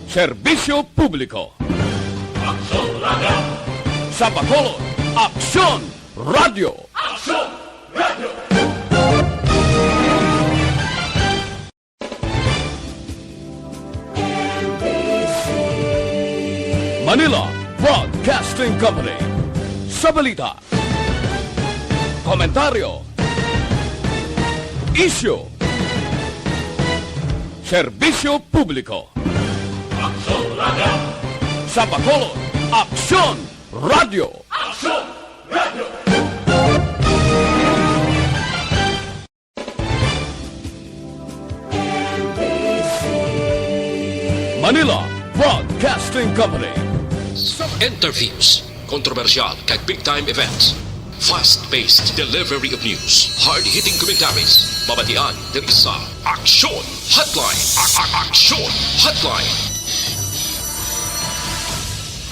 Serbisyo Publiko. Aksyon Radio. Sa Bacolod, Aksyon Radio. Aksyon Radio. Manila Broadcasting Company. Sa balita, komentaryo, isyu, serbisyo publiko. Aksyon Radio. Sa Bacolod, Aksyon Radio. Aksyon Radio. Manila Broadcasting Company. Interviews, kontrobersyal kag big-time events, fast-paced delivery of news, hard-hitting commentaries, babatian ng isa, Aksyon Hotline. Aksyon Hotline.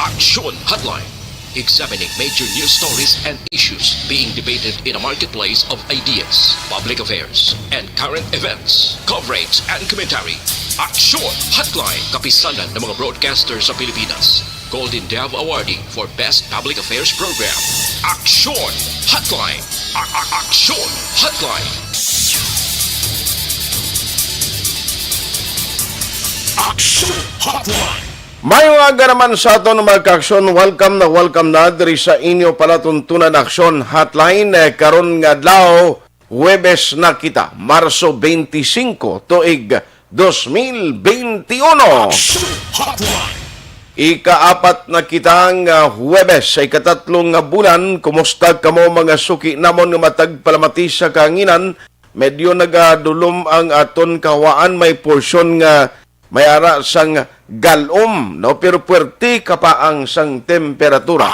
Aksyon Hotline. Examining major news stories and issues being debated in a marketplace of ideas, public affairs, and current events. Coverage and commentary. Aksyon Hotline. Kapisanan ng mga broadcasters sa Pilipinas. Golden Dove Awardee for Best Public Affairs Program. Aksyon Hotline. Aksyon Hotline. Aksyon Hotline. Mayong aga naman sa ato ng mga ka-aksyon, welcome na diri sa inyo palatuntunan Aksyon Hotline. Karon nga adlaw, Huwebes na kita, Marso 25, tuig 2021. Aksyon Hotline. Ika-apat na kitang Huwebes ay katatlong bulan. Kumusta kamo mga suki namon nga matag palamati sa kanginan? Medyo nagadulom ang aton kawaan, may porsyon nga may ara sang galom, no? Pero puwerte ka pa ang sang temperatura.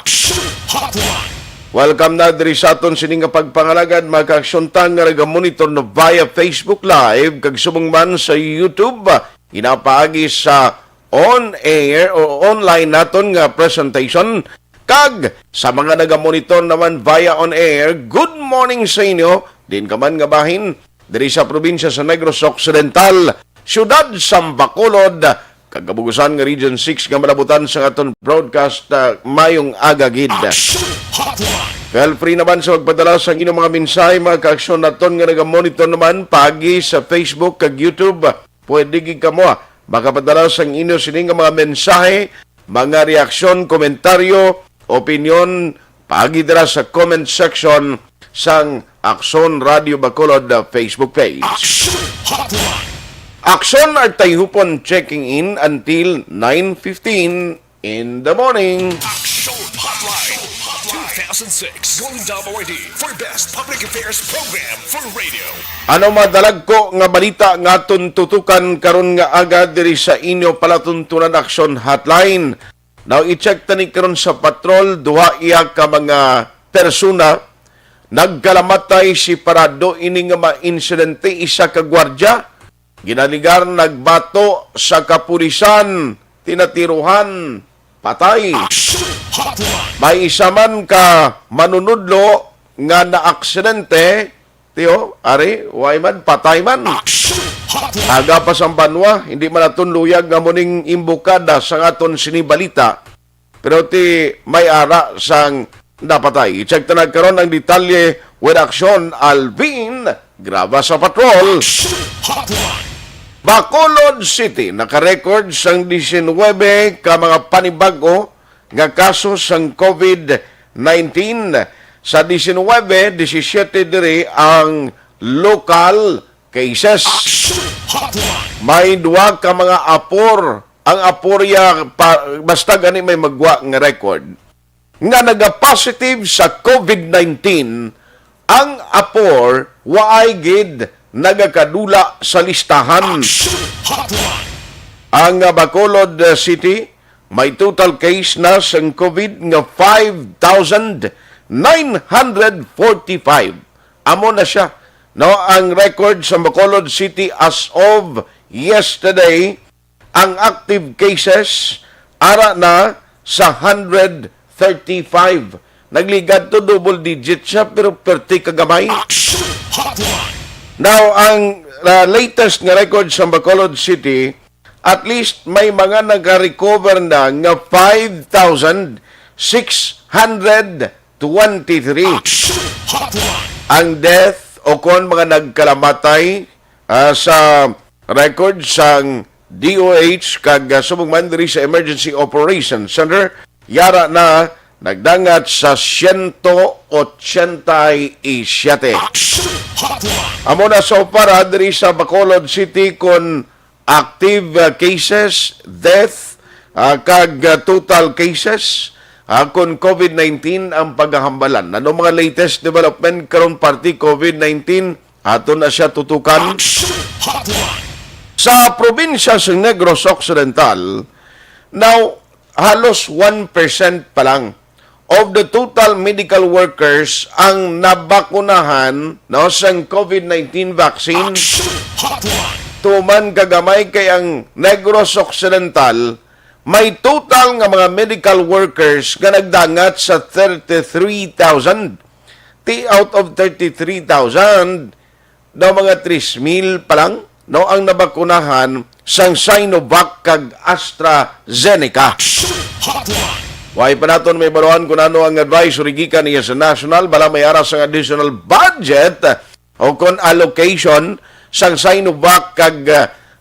Welcome na diri sa aton sining nga pagpangalagad, mga ka-aksyontang nga nagamonitor no via Facebook Live, kag subong man sa YouTube, inapaagi sa on-air o online naton nga presentation, kag sa mga nagamonitor naman via on-air, good morning sa inyo, din ka man nga bahin, diri sa probinsya sa Negros Occidental, siyudad sa Bacolod, kagabugusan nga Region 6 nga malabutan sa aton broadcast mayong agagid. Feel free naman sa magpadala sa inyong mga mensahe, mga ka-aksyon naton nga nagamonitor naman pagi sa Facebook kag YouTube. Pwede gid kamo makapadala sa inyo sining nga mga mensahe, mga reaksyon, komentaryo, opinion pagi dira sa comment section sang Aksyon Radio Bacolod Facebook page. Aksyon at Tayhopon checking in until 9:15 in the morning. Aksyon Hotline 2006 Golden Dove Awardee for Best Public Affairs Program for Radio. Ano madalag ko nga balita nga tutukan karon nga agad diri sa inyo palatuntunan Aksyon Hotline. Now i-check tani karon sa patrol, duha iya ka mga persona nagkalamatay si parado ini nga ma-insidente, isa ka gwardiya ginaligar, nagbato sa kapulisan, tinatiruhan, patay. May isa man ka manunudlo nga na-aksidente, tiyo, ari, way man, patay man. Aga pa sa banwa, hindi man aton luyag nga muning imbukada sa aton sinibalita, pero ti may ara sang napatay. I-check na nagkaroon ng detalye with Aksyon Alvin, graba sa patrol. Bacolod City nakarecord sang 19 ka mga panibago nga kaso sang COVID-19. Sa 19, 17 diri ang local cases. May duwa ka mga apor. Ang aporya basta gani may magwa nga record nga naga-positive sa COVID-19. Ang apor waay gid nagakadula sa listahan. Ang Bacolod City may total case na sa COVID nga 5,945. Amo na siya. No, ang record sa Bacolod City as of yesterday, ang active cases ara na sa 135. Nagligad to double digit siya pero perti kagamay. Now, ang latest nga record sa Bacolod City at least may mga nag-recover na nga 5,623 ang death o kon mga nagkalamatay sa record sang DOH kag subong man diri sa Emergency Operations Center yara na nagdangat sa 187. Amo na so para diri sa Bacolod City kon active cases, death, kag total cases kon COVID-19 ang paghahambalan. Ano mga latest development karon party COVID-19 ato na siya tutukan. Sa probinsya sa Negros Occidental, now halos 1% pa lang of the total medical workers ang nabakunahan no, sa COVID-19 vaccine. Tuman kagamay kay ang Negros Occidental, may total nga mga medical workers nga nagdangat sa 33,000. Out of 33,000, daw mga 3,000 pa lang no, ang nabakunahan sang Sinovac kag AstraZeneca. Why pa naton may baruan kung ano ang advisory gikan niya sa national bala may aras ang additional budget o kon allocation sang Sinovac kag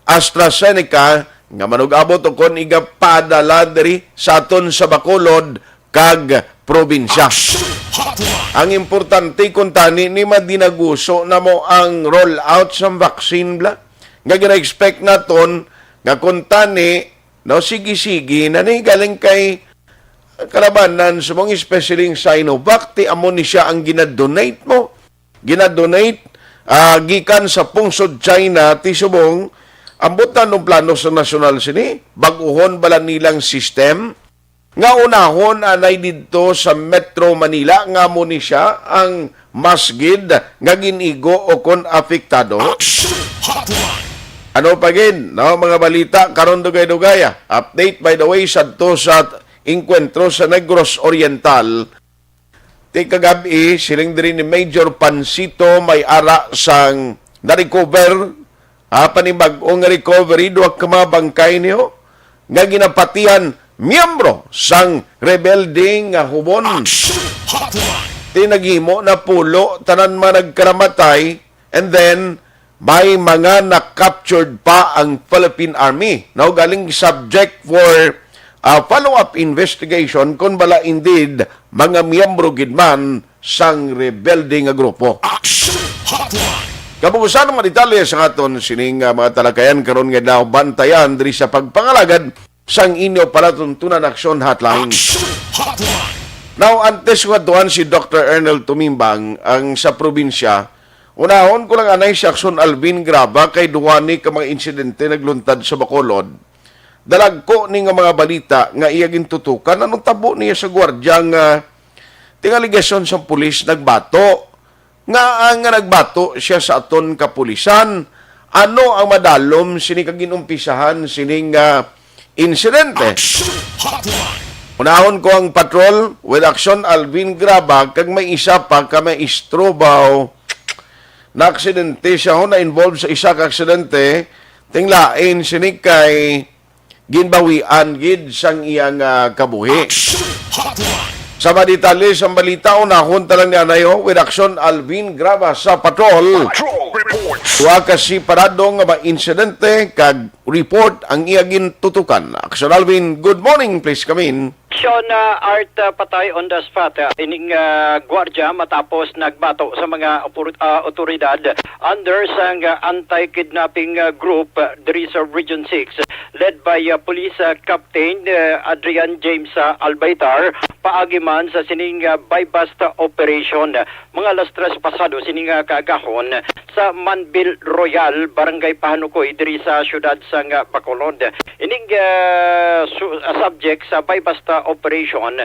AstraZeneca nga manug-abot o kon igapadala diri sa aton sa Bacolod kag probinsya. Ang importante kung tani ni madinaguso na mo ang rollout sa vaccine bla nga gina-expect naton nga kung tani no sige-sige na ni galing kay kalabanan sa mong especially Sinovac ti amo ni siya ang ginadonate mo. Ginadonate gikan sa pungsod China ti subong ambutan ng plano sa nasyonal sini baguhon bala nilang system nga unahon anay didto sa Metro Manila nga mo ni siya ang masgid nga ginigo o kon apektado. Ano pa gin no mga balita karon dugay-dugaya. Update by the way sadto sa inkwentro sa Negros Oriental. Ti kagabi siling diri ni Major Pansito may ara sang na-recover panibag-ong recovery duwa ka mga bangkay niyo nga ginapatihan miyembro sang rebelding nga hubon. Ti naghimo na pulo tanan man nagkaramatay and then may mga na-captured pa ang Philippine Army. Now galing subject for follow-up investigation kung bala indeed mga miyembro gidman sang rebelding nga grupo. Kabugusan mga detalye sa aton sining mga talakayan karon nga daw bantayan diri sa pagpangalagad sang inyo palatuntunan Aksyon Hotline. Now, antes ko atuan si Dr. Ernel Tumimbang ang sa probinsya. Unahon ko lang anay si Aksyon Alvin Graba kay duwani ka mga insidente nagluntad sa Bacolod. Dalag ko ni nga mga balita nga iyagin tutukan anong tabo niya sa gwardiya nga tingaligasyon sa pulis nagbato. Nga nagbato siya sa aton kapulisan. Ano ang madalom sini kaginumpisahan sining insidente? Unahon ko ang patrol with Aksyon Alvin Graba kag may isa pa ka may istrobaw na aksidente siya ho na involved sa isa ka aksidente tinglain sini kay ginbawian gid sang iyang kabuhi. Sa detalye sa balita unahon talang ni anayo with Aksyon Alvin Graba sa patrol. Tuwa kasi parado nga ba insidente kag report ang iyagin tutukan. Aksyon Alvin, good morning, please come in. Aksyon Art patay on the spot. Ining gwardya matapos nagbato sa mga otoridad under sang anti-kidnapping group diri sa Region 6 led by Police Captain Adrian James Albaitar paagi man sa sining bypass operation mga alas 3 pasado sining kaagahon sa Manbil Royal Barangay Pahanukoy diri sa syudad sang Bacolod. Ining subject sa bypass operation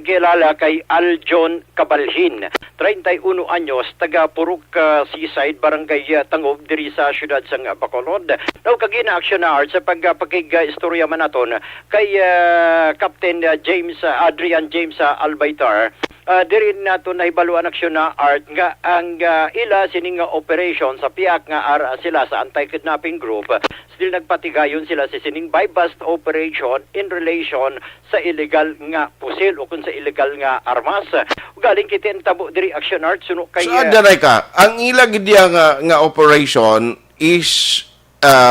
gilala kay Aljon Cabalhin 31 anyos taga Purok Seaside Barangay Tangob diri sa syudad sang Bacolod. Daw kagina action art sa pagpakig-istorya man naton kay Captain Adrian James Albaitar diri nato nahibaluan aksyon na art nga ang ila sining operation sa piak nga ara sila sa anti-kidnapping group still nagpatigayon sila sa sining buy bust operation in relation sa illegal nga pusil o kung sa illegal nga armas. Galing kitin tabo diri aksyon art suno kay So, adanay ka, ang ilag diya nga operation is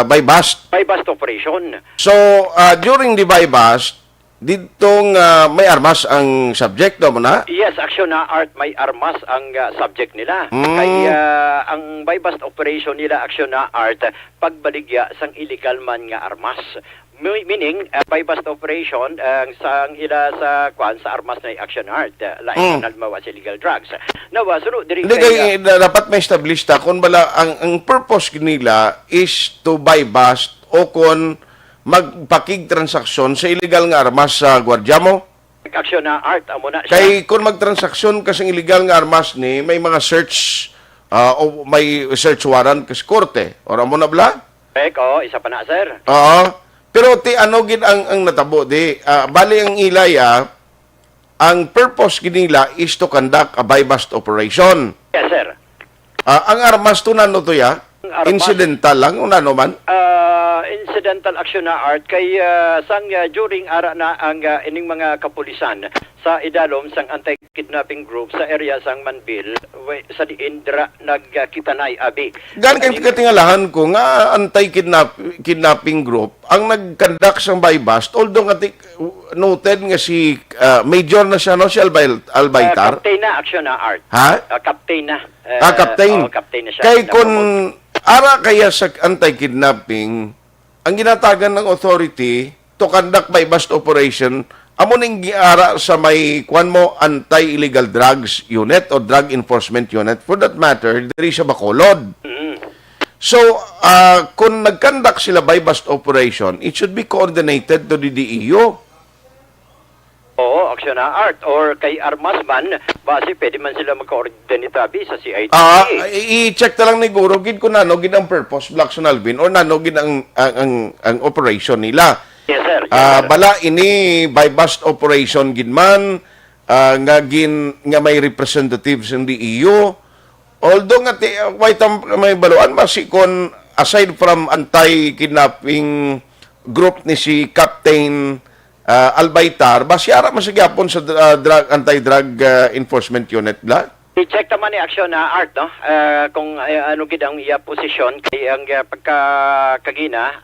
by bust. buy bust operation. So, during the by bust, ditong may armas ang subject mo na? Yes, aksyon na art may armas ang subject nila. Kaya ang buy bust operation nila aksyon na art pagbaligya sang illegal man nga armas. Meaning, buy bust operation sang ila sa sa armas na action art lain na mawas illegal drugs. Nawa sunod diri Hindi kay dapat may establish ta kung bala ang purpose nila is to buy bust o kung magpakig transaksyon sa illegal nga armas sa gwardya mo. action na art amo na siya. Kay kung magtransaksyon ka sa illegal nga armas ni may mga search o may search warrant kas korte. Ora mo na bla? Isa pa na sir. Oo. Pero ti ano gid ang natabo di bali ang ilaya ang purpose gid nila is to conduct a buy bust operation. Yes sir. Ang armas to nano to ya? Armas. Incidental lang o nano man? Incidental action na art kay sang during ara na ang ining mga kapulisan sa idalom sang anti-kidnapping group sa area sang Manbil sa diindra nagkitanay abi. Gan kay katingalahan ko nga anti-kidnapping group ang nag-conduct sang buy bust although nga noted nga si major na siya no si Albaitar. Captain na action na art. Ha? Captain na. Captain. Captain na siya. Kay kung ara kaya sa anti-kidnapping ang ginatagan ng authority to conduct buy bust operation amo ning giara sa may kwan mo anti-illegal drugs unit o drug enforcement unit for that matter diri sa Bacolod. So kung nag-conduct sila buy bust operation it should be coordinated to the DEO. Oo, action na art or kay armas man base pwede man sila mag-coordinate abi sa CID. I-check ta lang ni Guro gid kung nano gid ang purpose Black Sonalvin or nano gid ang operation nila. Yes sir. Yes, sir. Bala ini by bust operation gid man nga may representatives ng DEO. Although nga may baluan basi kon aside from anti-kidnapping group ni si Captain Albaitar, basi ara masagyapon sa anti-drug enforcement unit bla? I-check naman ni action na art no kung ano gid ang iya posisyon kay ang pagkakagina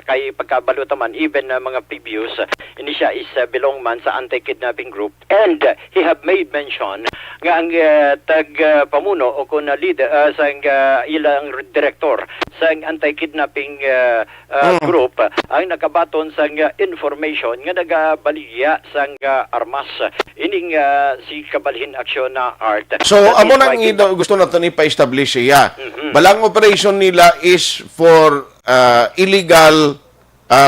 kay pagkabaluta man even mga previous ini siya is belong man sa anti-kidnapping group and he have made mention nga ang pamuno o kun leader sa ilang director sa anti-kidnapping group ang nakabaton sa information nga nagabaligya sa armas ining si kabalhin aksyon na art. So amo nang gusto natin ipa-establish siya. Balang operation nila is for illegal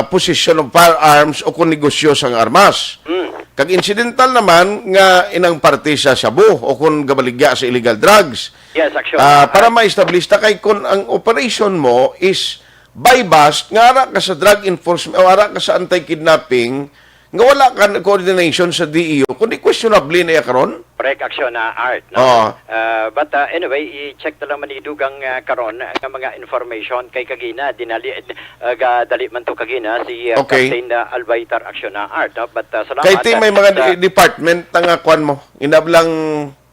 possession of firearms o kung negosyo sang armas. Kag incidental naman nga inang parte sa shabu o kung gabaligya sa illegal drugs. Yes, actually. Para ma-establish ta kay kung ang operation mo is buy bust nga ara ka sa drug enforcement o ara ka sa anti-kidnapping nga wala ka coordination sa DEO kundi questionable na karon. Correct action na art. No? But anyway, i-check na lang manidugang karon ang mga information kay kagina dali man to kagina si Captain Albaitar action na art. No? But salamat. Kay may mga department nga kwan mo. Inablang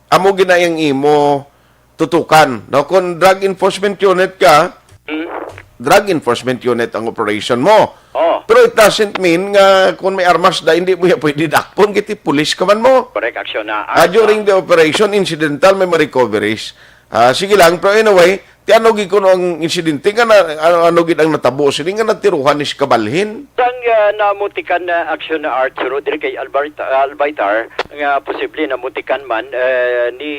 amo ginayang imo tutukan. No kung drug enforcement unit ka, drug enforcement unit ang operation mo. Pero it doesn't mean nga kung may armas na hindi mo pwede dakpon kiti police ka man mo. Correct action na during the operation, incidental may recoveries. Sige lang, pero anyway, ano gid ko ang insidente nga ano gid ang natabo sini nga natiruhan is kabalhin. Sang namutikan na action na art suro diri kay Albaitar nga posible namutikan man ni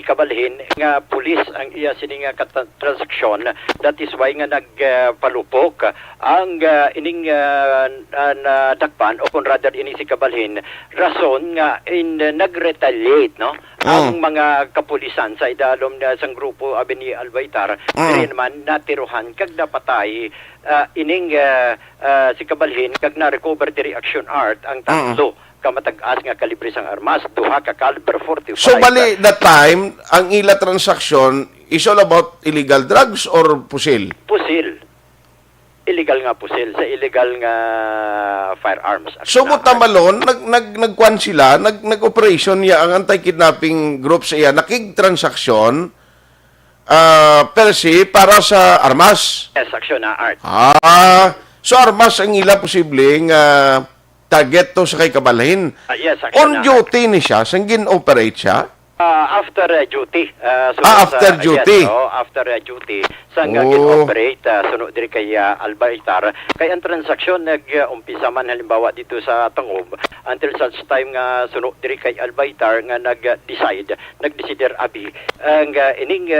kabalhin nga pulis ang iya sini nga transaksyon. That is why nga nagpalupok ang ining dakpan o kung rather ining si kabalhin rason nga nagretaliate no ang mga kapulisan sa idalom sang grupo abi ni Albaitar diri naman natiruhan kag napatay ining si kabalhin kag na recover diri action art ang tatlo kamatag-as nga kalibre sang armas, duha ka caliber 45. So, bali, that time, ang ila transaction is all about illegal drugs or pusil? Pusil. Illegal nga pusil sa illegal nga firearms. So, mutamalon, nagkuhan sila, nag-operation niya ang anti-kidnapping group sa iya, nakig-transaction, per se, para sa armas. Yes, aksyon na art. So armas ang ila posibleng target to sa kay kabalhin. Yes, On duty ni siya, sanggin operate siya? After duty. After duty. Yes, after duty. Sang Oh. operate sunod diri kay Albaitar. Kay ang transaksyon nag-umpisa man halimbawa dito sa Tangob until such time nga sunod diri kay Albaitar nga nag-decider abi ang ining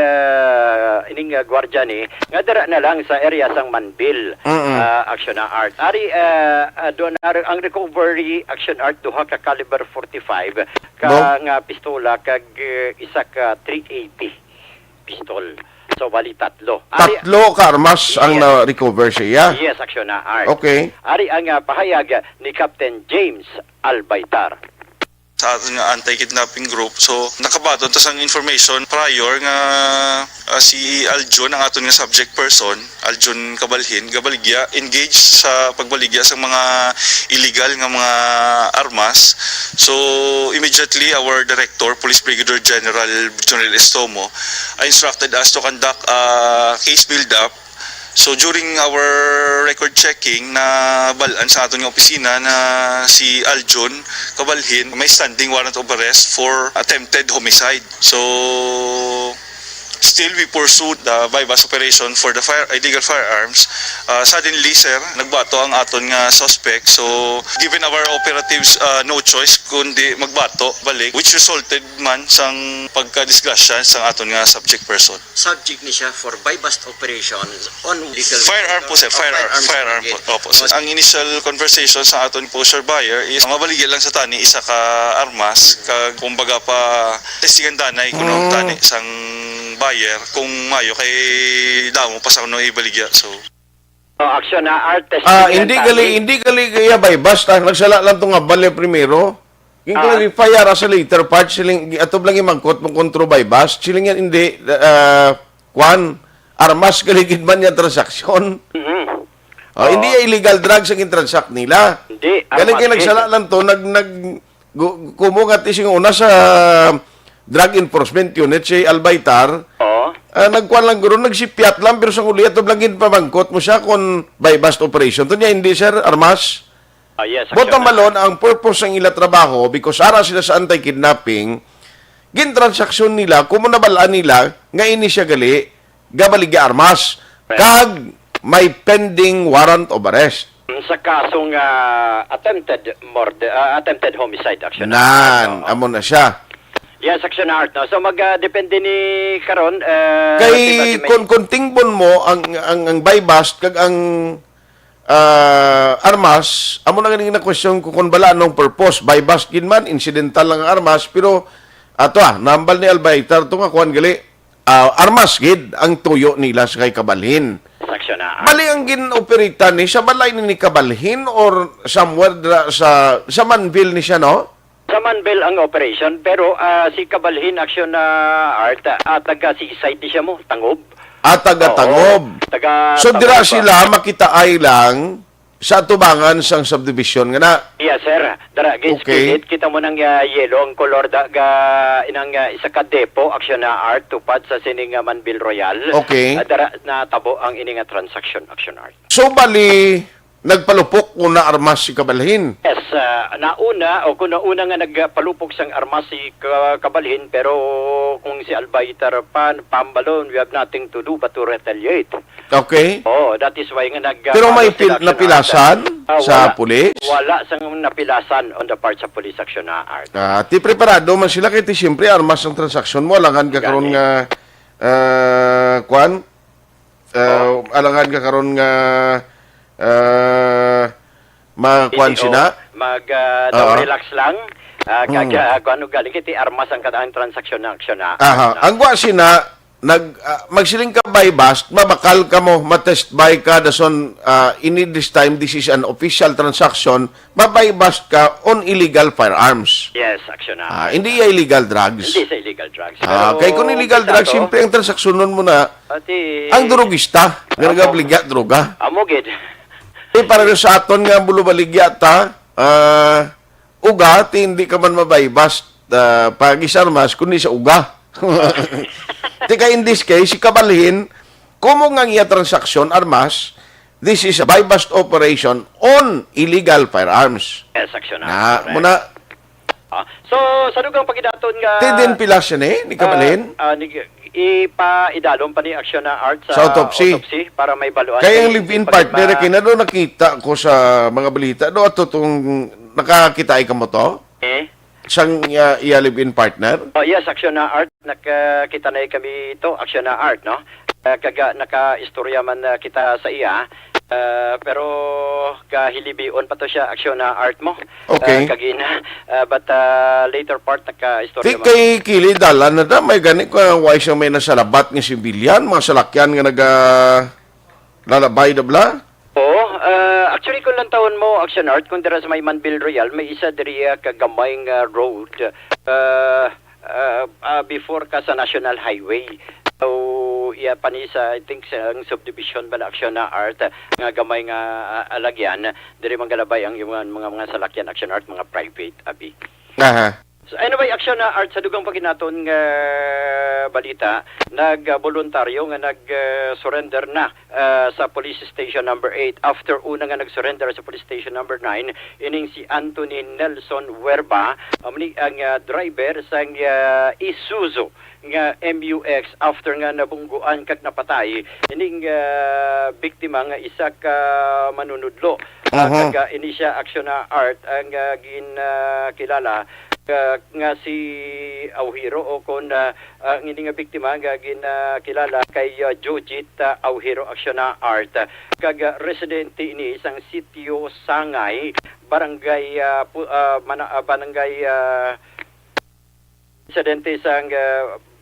gwardiya ni nga dara na lang sa area sang Manbil. Action na art. Ari doon ang recovery action art duha ka caliber 45 ka nga pistola kag isa ka 380 pistol. So, bali tatlo. Tatlo ka armas ang na-recover siya? Yes, aksyon na art. Okay. Ari ang pahayag ni Captain James Albaitar. Sa ating anti-kidnapping group. So, nakabaton tas ang information prior nga si Aljon, ang aton nga subject person, Aljon Kabalhin, gabaligya, engaged sa pagbaligya sa mga illegal nga mga armas. So, immediately, our director, Police Brigadier General Jonel Estomo, instructed us to conduct a case build-up. So during our record checking na balaan sa aton nga opisina na si Aljon Kabalhin, may standing warrant of arrest for attempted homicide. So still we pursued the bypass operation for the illegal firearms. Suddenly sir, nagbato ang aton nga suspect. So given our operatives no choice kundi magbato balik, which resulted man sang pagka-disgrasya sang aton nga subject person. Subject ni siya for bypass operation on legal Firearm po sir, firearm po. Opo. Ang initial conversation sa aton poster buyer is mabaligyan lang sa tani isa ka armas kag kumbaga pa testigan danay kuno tani sang buyer kung mayo kay damo pa sa kuno ibaligya. So Aksyon na art. Hindi gali kaya by basta nagsala lang to nga bale primero. Yung clarify ara sa later part siling atob lang imangkot mong kontro by bus siling yan hindi kwan armas galigid man yan transaksyon. Hindi illegal drugs ang intransact nila. Hindi. Galing kayo nagsala lang to kumungat ising una sa Drug Enforcement Unit si Albaitar. Nagkuhan lang guro, nagsipyat lang, pero sa uli, ito blangin pamangkot mo siya kung by bust operation. Ito niya, hindi sir, armas. Yes, Bottom malon, ang purpose ng ila trabaho, because ara sila sa anti-kidnapping, gin-transaksyon nila, kung nabalaan nila, nga ini siya gali, gabaliga armas, kag may pending warrant of arrest. Sa kasong attempted homicide action. Amo na siya. Yes, action art. No? So magdepende ni karon kay kung tingbon mo ang buy bust kag ang armas, amo na ganing na question ko kung bala anong purpose. Buy bust gin man incidental lang ang armas pero ato nambal ni Albaitar to nga kuan gali armas gid ang tuyo nila sa kay kabalhin. Action art. Bali ang gin-operita ni sa balay ni kabalhin or somewhere sa Manville ni siya no? Sa Manbil ang operation, pero si Kabalhin Action na Art, taga-seaside di siya mo, Tangob. Taga-Tangob. So, dira sila makita ay lang sa tubangan sang subdivision nga na. Yes, sir. Dara, Okay. kita mo ng yellow, ang color inang isa ka depo, Action na Art, tupad sa sining Manbil Royal. Okay. Dara, natabo ang ining transaction, Action Art. So, bali, nagpalupok una armas si Kabalhin. Yes, nauna o kung nauna nga nagpalupok sang armas si Kabalhin pero kung si Albaitar pambalon, we have nothing to do but to retaliate. Okay. That is why nga Pero may napilasan sa pulis? Wala sang napilasan on the part sa police action na art. Ti preparado man sila kay ti siyempre armas ang transaksyon mo alangan ka karon nga kwan alangan ka karon nga makuan sina relax lang kag ano galing kiti armas ang kadaang transaksyon na aksyon na. Ang gwa sina magsiling ka by bust, mabakal ka mo, matest by ka, dason, in this time, this is an official transaction, mabay bust ka on illegal firearms. Yes, action na. Hindi illegal drugs. Hindi sa illegal drugs. Kaya kung illegal drugs, siyempre ang transaksyonon mo na, ang drogista, nga nagabligya droga. Amogid. Para sa aton nga bulubaligya ta, uga, hindi ka man mabay bust, pag-isarmas, kundi sa uga. Tika in this case, si kabalhin, kung nga iya transaksyon, armas, this is a buy-bust operation on illegal firearms. Yes, action na. Muna, So, sa dugang pagidaton nga... tidin pilas yan ni kabalhin. Ipa-idalom pa ni Aksyon na Art Sa autopsy. para may baluan. Kaya yung live-in partner, kinado nakita ko sa mga balita, do ato itong nakakita ka mo to? Siyang iya live-in partner? Oh, yes, Aksyon na Art. Nakita na kami ito, Aksyon na Art, no? Naka-istorya man kita sa iya. Pero kahilibion pa to siya, Aksyon na Art mo. Okay. But later part, naka-istorya man. Kay Kili, dalan na da, may ganit ko, why siya may nasalabat ng sibilyan, mga salakyan nga lalabay na bla? Oo. Actually, kung lang taon mo, Action Art, kung dira sa may Manbil Royal, may isa diri kagamay nga road before ka sa National Highway. So, iya pa ni sa, I think, sa subdivision ba na Action na Art, nga gamay nga alagyan, diri manggalabay ang yung mga salakyan Action Art, mga private, abi. Aha. So, anyway, Action na Art, sa dugang paginaton nga balita, nag-voluntaryo nga nag-surrender na sa police station number 8. After una nga nag-surrender sa police station number 9, ining si Anthony Nelson Werba, ang driver sa Isuzu nga MUX after nga nabungguan kag napatay ining biktima nga isa ka manunudlo. Kag ini siya Action na Art ang kilala nga si Auhiro o kung ang ini nga biktima nga kilala kay Jojit Auhiro Aksyon na Art kag residente ini isang sitio Sangay barangay residente sang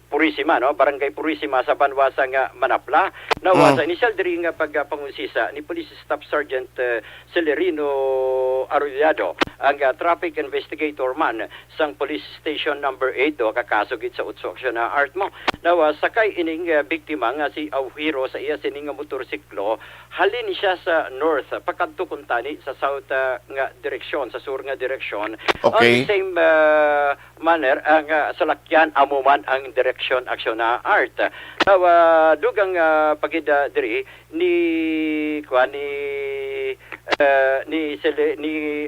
Purisima, no? Barangay Purisima sa Banwasa nga Manapla. Nawasa initial diri nga pagpangusisa ni Police Staff Sergeant Celerino Arrollado ang traffic investigator man sang Police Station number 8 do kakasugid sa utso Aksyon na Art mo. Nawa sakay ining biktima nga si Auhiro sa iya sining nga motorsiklo halin siya sa north pakadto kuntani sa south nga direksyon sa sur nga direksyon. Okay. On same manner ang salakyan amuman ang direksyon Aksyon na Art. Nawa dugang pagida diri ni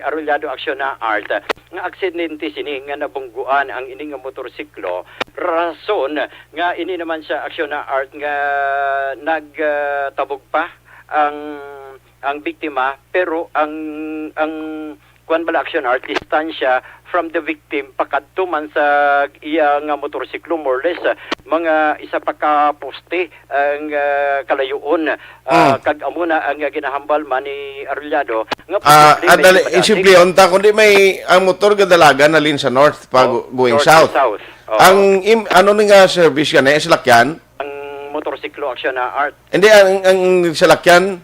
Arrollado Aksyon na Art nga aksidente sini nga nabungguan ang ini nga motorsiklo rason nga ini naman siya Aksyon na Art nga nagtabog pa ang biktima pero ang kuan bala Action Art distansya from the victim pakadto man sa iya nga motorsiklo more or less mga isa pa ka poste ang kalayuon kag amuna ang ginahambal man ni Arrollado nga andali simple unta kundi may ang motor gadalagan nalin sa north pag going south. Ang ano nga service yan salakyan motorsiklo Aksyon na Art. Hindi, ang salakyan?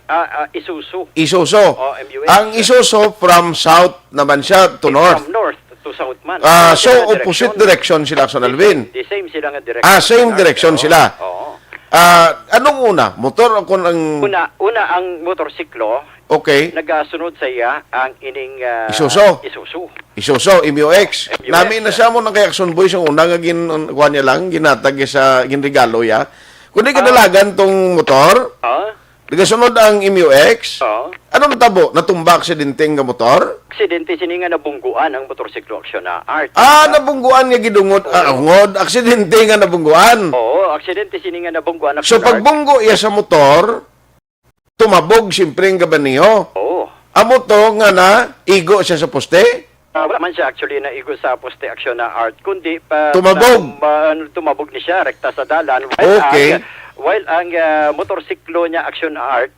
Isuzu. Isuzu. MUX. Ang Isuzu from south naman siya to north. From north to south man. So, opposite direction sila, Son Alvin. The same sila nga direction. Same direction sila. Oo. Anong una? Motor o kung ang... Una ang motorsiklo. Okay. Nagasunod sa iya ang ining... Isuzu. Isuzu, MUX. Namin na siya mo ng kay Action Boys yung una nga kuha niya lang, ginatag sa ginregalo ya. Kung di kadalagan tong motor, nagasunod ang MUX, ano natabo? Natumba aksidenteng nga motor? Aksidente sini nga nabungguan ang motorsiklo Aksyon na Art. Nabungguan nga gidungod. Aksidente nga nabungguan. Oo, aksidente sini nga nabungguan. So pagbunggo iya sa motor, tumabog siyempre ang gabaniyo. Oo. Amo to nga na, igo siya sa poste? Wala man siya actually na igo sa poste Aksyon na Art kundi pa tumabog tumabog ni siya rekta sa dalan okay while ang motorsiklo niya Aksyon Art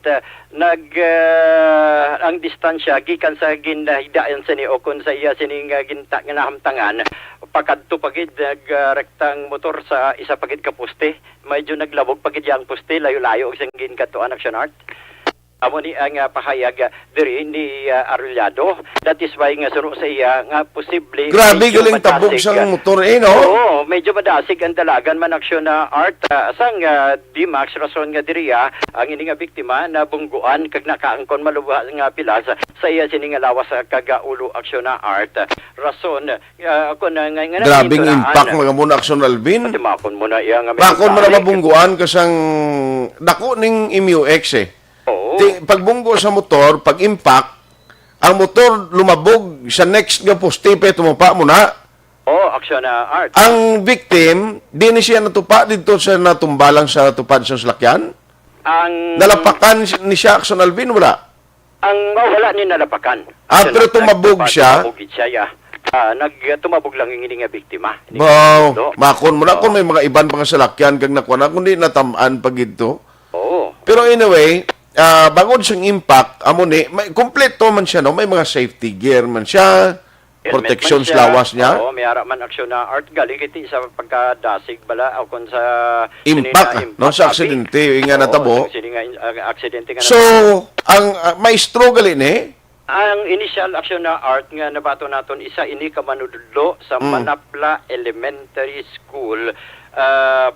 ang distansya gikan sa ginahidaan sa ni o kun sa iya sining ginta nga nahamtangan pakadto pagid rektang motor sa isa pagid ka poste, medyo naglabog pagid yang poste layo-layo og singin kadtoan Aksyon Art. Amo ni ang pahayag diri ni Arellado. That is why nga suro sa iya nga posible Grabe galing tabog sang motor no? Oo, medyo madasig ang dalagan man Aksyon Art. Sang Dimax rason nga diri ang ini nga biktima na bungguan kag nakaangkon maluwa nga pilas sa iya sini nga lawas kag ulo Aksyon Art. Rason ako na nga Grabing impact mga muna Aksyon Alvin. Makon mo na iya nga Makon mo na mabungguan kasang dako ning MUX Oo. Pagbunggo sa motor, pag impact, ang motor lumabog sa next nga poste tumapa mo na. Oh, Aksyon Art. Ang victim, di ni siya natupa dito sa natumbalang sa tupad sa salakyan. Ang Nalapakan ni siya Aksyon Alvin, wala. wala ni nalapakan. Pero tumabog siya. Tumabog siya, ya. Tumabog lang yung nga biktima. Wow, makon mo na kung may mga iban pang salakyan kag nakuha na, kundi natamaan pag ito. Oo. Pero anyway, bangod siyang impact, amo ni, may kompleto man siya, no? May mga safety gear man siya, protection sa lawas niya. Oo, may ara man Aksyon Art gali kiti sa pagkadasig bala o kon sa Impact, no? Sa aksidente, nga natabo. Aksidente nga So, ang maestro gali ni, ang initial Aksyon Art nga nabato naton isa ini ka manudlo sa Manapla Elementary School,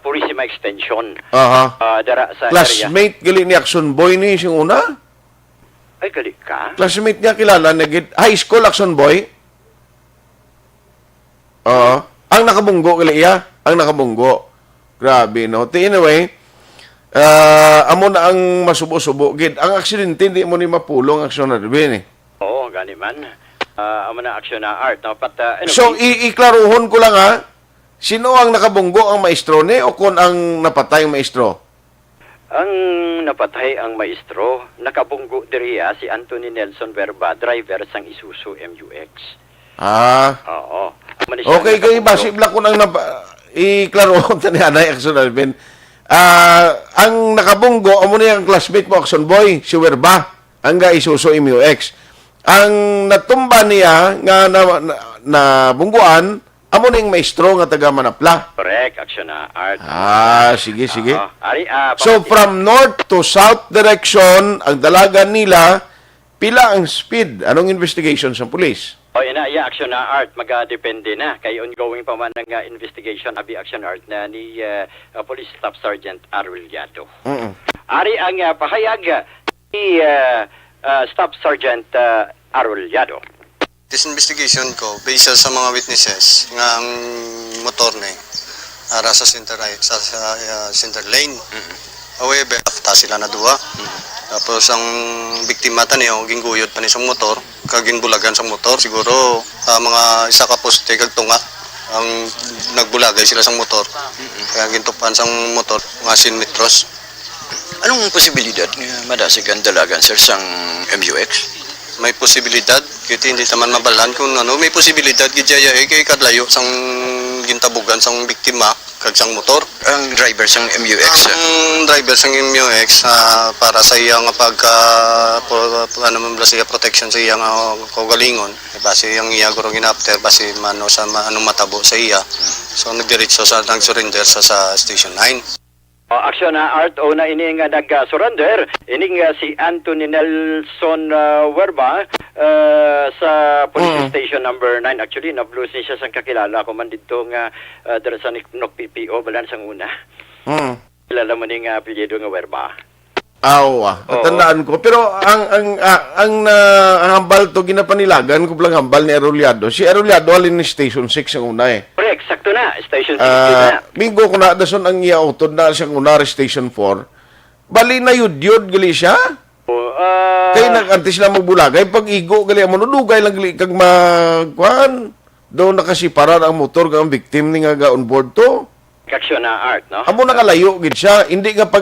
Purisima Extension. Dara sa area. Classmate gali ni Aksyon Boy ni siyang una? Ay, gali ka? Classmate niya kilala, high school Aksyon Boy? Ang nakabunggo gali iya? Ang nakabunggo. Grabe, no? Anyway, amo na ang masubo-subo. Ang aksidente, hindi mo ni mapulong Aksyon Alvin eh. Oo, gani man. Amo na Aksyon Art. No? But, anyway, So, iklaruhon ko lang sino ang nakabunggo, ang maestro ni o kung ang napatay ang maestro? ang napatay ang maestro, nakabunggo diriya si Anthony Nelson Verba, driver sang Isuzu MUX. Oo. Okay, kayo basib lang ko nang iklaruhon ta ni Anay Aksyon Alvin. Ang nakabunggo, amo na yung classmate mo, Aksyon Boy, si Verba, ang Isuzu MUX. Ang natumba niya nga na bungguan, amo na yung maestro nga taga Manapla. Correct, Aksyon Art. Sige. Pamati. So, from north to south direction, ang dalagan nila, pila ang speed? Anong investigation sa pulis? Iya Aksyon Art, magadepende na. Kay ongoing pa man ng investigation, abi Aksyon Art na ni Police Staff Sergeant Arellado. Ari ang pahayag ni Staff Sergeant Arellado. This investigation ko, based sa mga witnesses, nga ang motor ni ara sa center lane. However, after sila na duwa. Tapos ang biktima taniyo, gingguyod pa ni sa motor, kaginbulagan sa motor. Siguro mga isa ka poste kag tunga ang nagbulagay sila sa motor. Kaya gintupan sa motor, mga 100 metros. Anong posibilidad nga madasig ang dalagan, sir, sang MUX? May posibilidad, kaya hindi naman mabalan kung ano, may posibilidad gidya kay kadlayo sang gintabugan sang biktima kag sang motor. Ang driver sang MUX? Ang driver sang MUX para sa iya nga siya protection sa iya nga kaugalingon, base yang iya guro ginafter base mano sa anong matabo sa iya. So nagdiretso sa nag-surrender sa Station 9. Aksyon Art o na ini nga nag-surrender, ini nga si Anthony Nelson Verba sa Police Station number 9. Actually, na-blues siya sa kakilala ko man dito nga dara sa PPO balan sang una. Kilala mo ni nga apelyido nga Verba. Tandaan ko. Pero ang hambal to ginapanilagan ko lang hambal ni Arellado. Si Arellado alin ni Station 6 ang una eh. Correct, sakto na. Station 6 na. Mingo ko na dason ang iya utod na siyang una Station 4. Bali na yudyod gali siya. Kaya nag-antis sila magbulagay. Pag igo gali mo nudugay lang gali kag magkuhan. Doon nakasiparan ang motor kang victim ni nga on board to. Aksyon Art, no? Amo nakalayo gid siya, hindi nga pag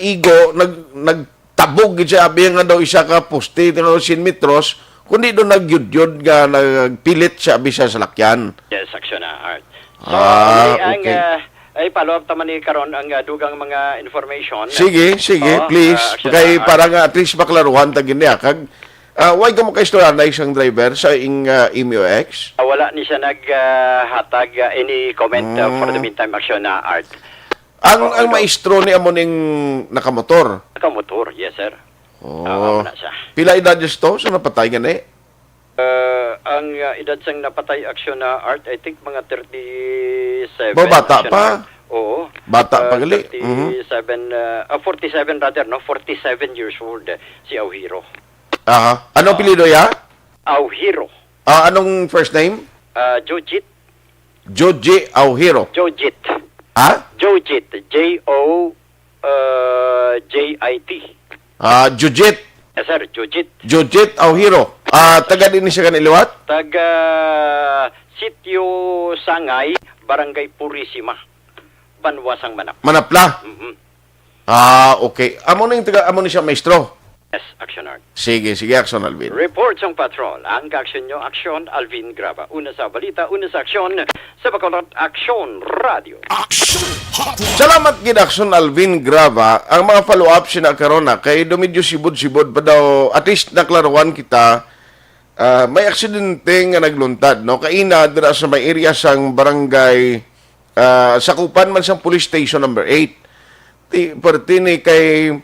igo nagtabog gid siya abi nga daw isa ka poste 100 metros, kundi do nagyudyod nga nagpilit siya abi sa salakyan. Yes, Aksyon Art. So, Okay. ang Ay follow up taman ni karon ang dugang mga information. Sige, please. Kay para nga at least maklaruhan tagin niya. Kag, why ka mo kaistorya na isang driver sa ing MUX? Wala ni siya naghatag any comment for the meantime action na art. Ang maestro ni amo ning nakamotor. Nakamotor, yes sir. Oh. Na siya. Pila edad just to? So napatay nga na Ang edad sang napatay action na art, I think mga 37. Bata action pa? Art. Oo. Bata pa gali? 47, 47 rather, no? 47 years old si Auhiro. Aha. Anong pilido ya? Auhiro. Anong first name? Jojit. Joji Auhiro. Jojit. Jojit. J-O-J-I-T. Jujit. Yes sir, Jojit. Jujit Auhiro. Taga din siya kaniliwat? Taga Sitio Sangay, Barangay Purisima, Banwasang Manap. Manapla? Mhm. Okay. Amo na siya maestro? Yes, Action Art. Sige, Aksyon Alvin. Reports ang patrol. Ang action nyo, Aksyon Alvin Graba. Una sa balita, una sa aksyon, sa Bacolod Aksyon Radio. Salamat gid Aksyon Alvin Graba. Ang mga follow-up sinakaroon na kay dumidyo sibod-sibod pa daw at least naklaruan kita may aksidente nga nagluntad no kaina dira sa may area sang barangay sakupan man sang police station number 8. Pertini kay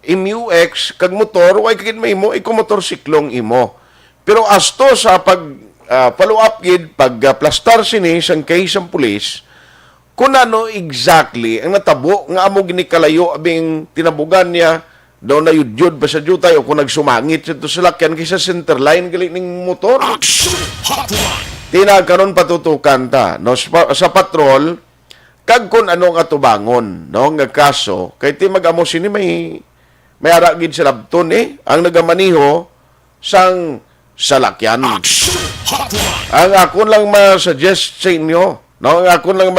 MUX kag motor way kagid may mo iko motorsiklong imo. Pero asto sa pag follow up gid pag plastar sini sang case sang police kung ano exactly ang natabo nga amo ginikalayo abing tinabugan niya daw na yudyod ba sa jutay o kung nagsumangit sa salakyan kaysa center line gali ning motor. Tinagkaron patutukan ta no sa patrol kag kun ano nga tubangon no nga kaso kay ti mag-amo sini may ara gid sa labton ang nagamaniho sang salakyan. Ang ako lang ma-suggest sa inyo no ang ako lang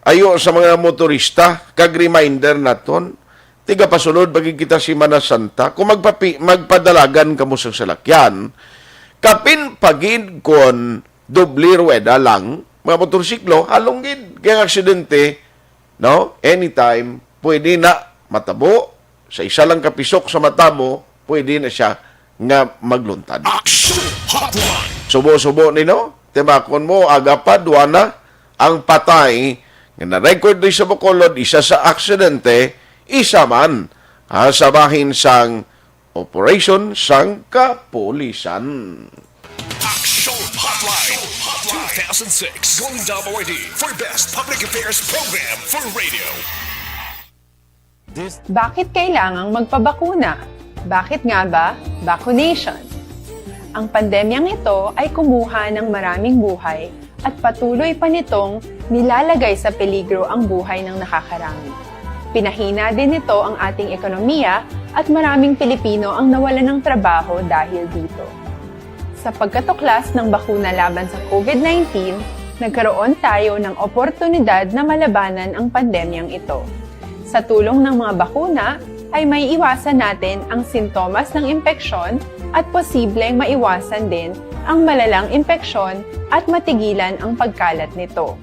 ayo sa mga motorista kag reminder naton tiga pasulod bagi kita si Semana Santa kung magpadalagan kamo sa salakyan kapin pagid kon doble rueda lang mga motorsiklo halong gid kaya aksidente no anytime pwede na matabo sa isa lang kapisok sa mata mo pwede na siya nga magluntad. Subo-subo nino timakon mo aga pa duana ang patay nga na-record din sa Bacolod isa sa aksidente isa man sa bahin sang operation sang kapulisan. Aksyon Hotline 2006 Golden Dome Awardee for Best Public Affairs Program for Radio. Bakit kailangang magpabakuna? Bakit nga ba vaccination? Ang pandemyang ito ay kumuha ng maraming buhay at patuloy pa nitong nilalagay sa peligro ang buhay ng nakakarami. Pinahina din nito ang ating ekonomiya at maraming Pilipino ang nawalan ng trabaho dahil dito. Sa pagkatuklas ng bakuna laban sa COVID-19, nagkaroon tayo ng oportunidad na malabanan ang pandemyang ito. Sa tulong ng mga bakuna, ay may iwasan natin ang sintomas ng impeksyon at posibleng maiwasan din ang malalang impeksyon at matigilan ang pagkalat nito.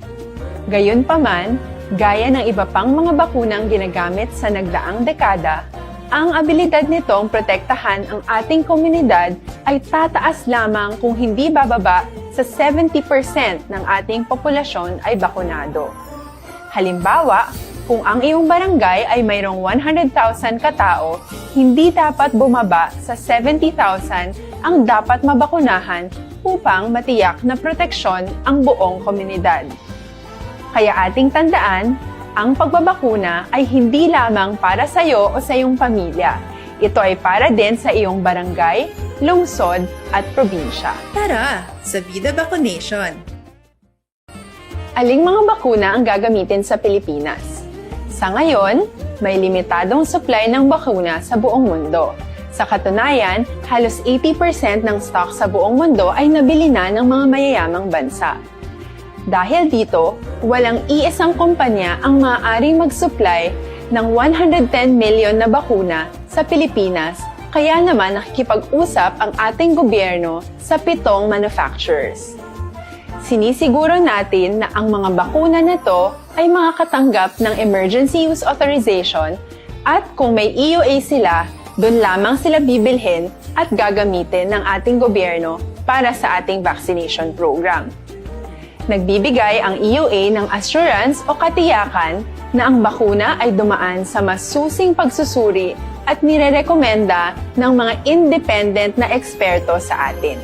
Gayunpaman, gaya ng iba pang mga bakunang ginagamit sa nagdaang dekada, ang abilidad nitong protektahan ang ating komunidad ay tataas lamang kung hindi bababa sa 70% ng ating populasyon ay bakunado. Halimbawa, kung ang iyong barangay ay mayroong 100,000 katao, hindi dapat bumaba sa 70,000 ang dapat mabakunahan upang matiyak na proteksyon ang buong komunidad. Kaya ating tandaan, ang pagbabakuna ay hindi lamang para sa iyo o sa iyong pamilya. Ito ay para din sa iyong barangay, lungsod at probinsya. Tara, sa Vida Vaccination! Aling mga bakuna ang gagamitin sa Pilipinas? Sa ngayon, may limitadong supply ng bakuna sa buong mundo. Sa katunayan, halos 80% ng stock sa buong mundo ay nabili na ng mga mayayamang bansa. Dahil dito, walang iisang kumpanya ang maaaring mag-supply ng 110 million na bakuna sa Pilipinas, kaya naman nakikipag-usap ang ating gobyerno sa 7 manufacturers. Sinisiguro natin na ang mga bakuna na to ay makakatanggap ng Emergency Use Authorization at kung may EUA sila, doon lamang sila bibilhin at gagamitin ng ating gobyerno para sa ating vaccination program. Nagbibigay ang EUA ng assurance o katiyakan na ang bakuna ay dumaan sa masusing pagsusuri at nirerekomenda ng mga independent na eksperto sa atin.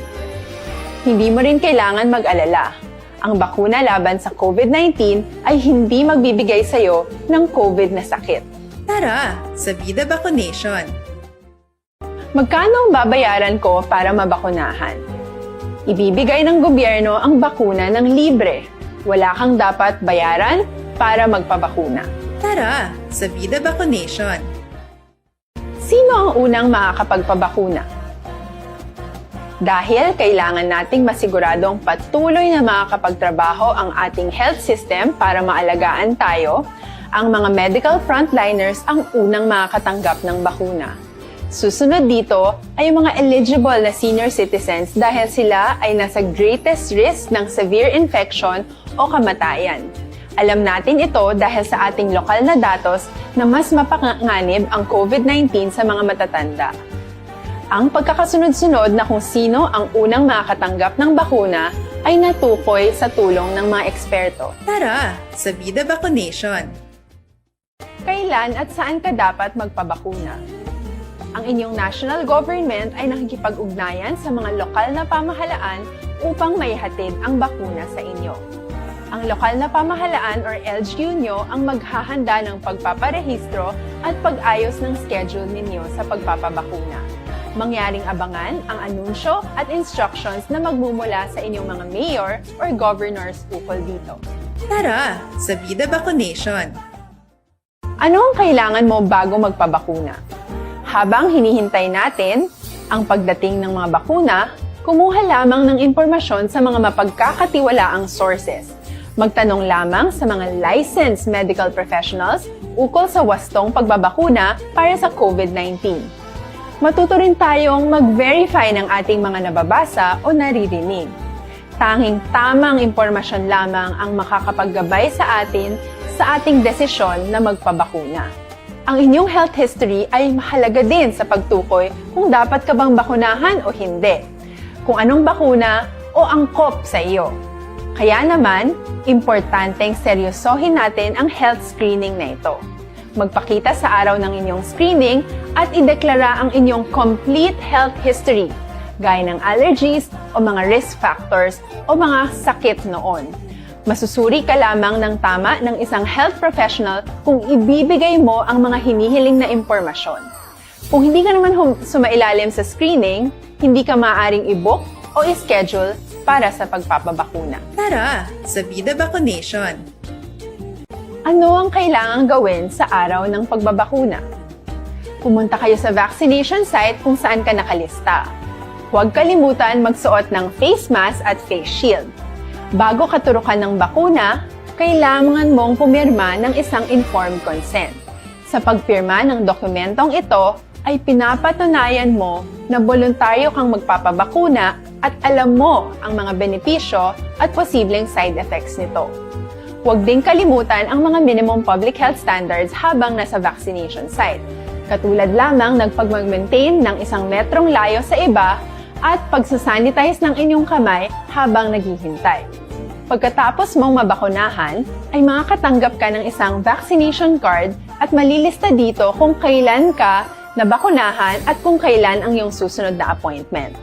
Hindi mo rin kailangan mag-alala. Ang bakuna laban sa COVID-19 ay hindi magbibigay sa'yo ng COVID na sakit. Tara, sa Vida Vaccination! Magkano ang babayaran ko para mabakunahan? Ibibigay ng gobyerno ang bakuna ng libre. Wala kang dapat bayaran para magpabakuna. Tara, sa Vida Vaccination! Sino ang unang makakapagpabakuna? Dahil kailangan nating masiguradong patuloy na makakapagtrabaho ang ating health system para maalagaan tayo, ang mga medical frontliners ang unang makakatanggap ng bakuna. Susunod dito ay yung mga eligible na senior citizens dahil sila ay nasa greatest risk ng severe infection o kamatayan. Alam natin ito dahil sa ating lokal na datos na mas mapanganib ang COVID-19 sa mga matatanda. Ang pagkakasunod-sunod na kung sino ang unang makakatanggap ng bakuna ay natukoy sa tulong ng mga eksperto. Tara, sa Vida Vaccination! Kailan at saan ka dapat magpabakuna? Ang inyong national government ay nakikipag-ugnayan sa mga lokal na pamahalaan upang maihatid ang bakuna sa inyo. Ang lokal na pamahalaan or LGU nyo ang maghahanda ng pagpaparehistro at pag-ayos ng schedule ninyo sa pagpapabakuna. Mangyaring abangan ang anunsyo at instructions na magmumula sa inyong mga mayor or governors ukol dito. Tara, sa Vida Vaccination! Ano ang kailangan mo bago magpabakuna? Habang hinihintay natin ang pagdating ng mga bakuna, kumuha lamang ng impormasyon sa mga mapagkakatiwalaang sources. Magtanong lamang sa mga licensed medical professionals ukol sa wastong pagbabakuna para sa COVID-19. Matuto rin tayong mag-verify ng ating mga nababasa o naririnig. Tanging tamang impormasyon lamang ang makakapaggabay sa atin sa ating desisyon na magpabakuna. Ang inyong health history ay mahalaga din sa pagtukoy kung dapat ka bang bakunahan o hindi, kung anong bakuna o angkop sa iyo. Kaya naman, importanteng seryosohin natin ang health screening na ito. Magpakita sa araw ng inyong screening at ideklara ang inyong complete health history, gaya ng allergies o mga risk factors o mga sakit noon. Masusuri ka lamang ng tama ng isang health professional kung ibibigay mo ang mga hinihiling na impormasyon. Kung hindi ka naman sumailalim sa screening, hindi ka maaaring i-book o i-schedule para sa pagpapabakuna. Tara, sa Vida Vaccination! Ano ang kailangang gawin sa araw ng pagbabakuna? Pumunta kayo sa vaccination site kung saan ka nakalista. Huwag kalimutan magsuot ng face mask at face shield. Bago katurukan ng bakuna, kailangan mong pumirma ng isang informed consent. Sa pagpirma ng dokumentong ito, ay pinapatunayan mo na voluntaryo kang magpapabakuna at alam mo ang mga benepisyo at posibleng side effects nito. Huwag din kalimutan ang mga minimum public health standards habang nasa vaccination site. Katulad lamang ng pag-maintain ng 1 metrong layo sa iba at pagsasanitize ng inyong kamay habang naghihintay. Pagkatapos mong mabakunahan, ay makakatanggap ka ng isang vaccination card at malilista dito kung kailan ka nabakunahan at kung kailan ang iyong susunod na appointment.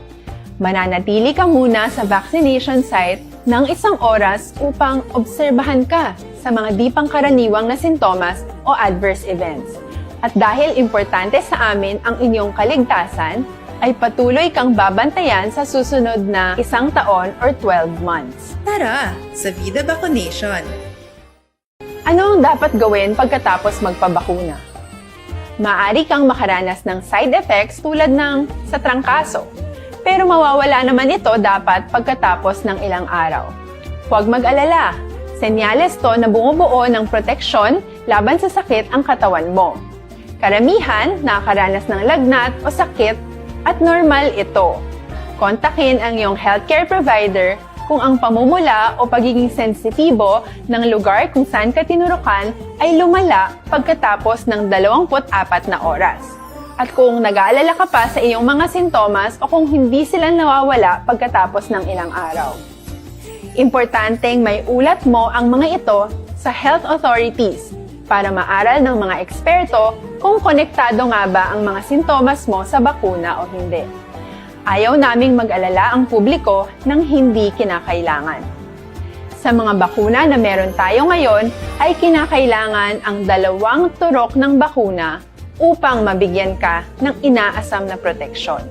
Mananatili ka muna sa vaccination site ng 1 oras upang obserbahan ka sa mga di pangkaraniwang na sintomas o adverse events. At dahil importante sa amin ang inyong kaligtasan, ay patuloy kang babantayan sa susunod na 1 taon or 12 months. Tara, sa Vida Vaccination! Ano ang dapat gawin pagkatapos magpabakuna? Maaari kang makaranas ng side effects tulad ng sa trangkaso, pero mawawala naman ito dapat pagkatapos ng ilang araw. Huwag mag-alala, senyales to na bumubuo ng proteksyon laban sa sakit ang katawan mo. Karamihan nakakaranas ng lagnat o sakit at normal ito. Kontakin ang iyong healthcare provider kung ang pamumula o pagiging sensitibo ng lugar kung saan ka tinurukan ay lumala pagkatapos ng 24 na oras. At kung nag-aalala ka pa sa iyong mga sintomas o kung hindi sila nawawala pagkatapos ng ilang araw. Importanteng may ulat mo ang mga ito sa health authorities para maaral ng mga eksperto kung konektado nga ba ang mga sintomas mo sa bakuna o hindi. Ayaw naming mag-alala ang publiko ng hindi kinakailangan. Sa mga bakuna na meron tayo ngayon ay kinakailangan ang 2 turok ng bakuna upang mabigyan ka ng inaasam na proteksyon.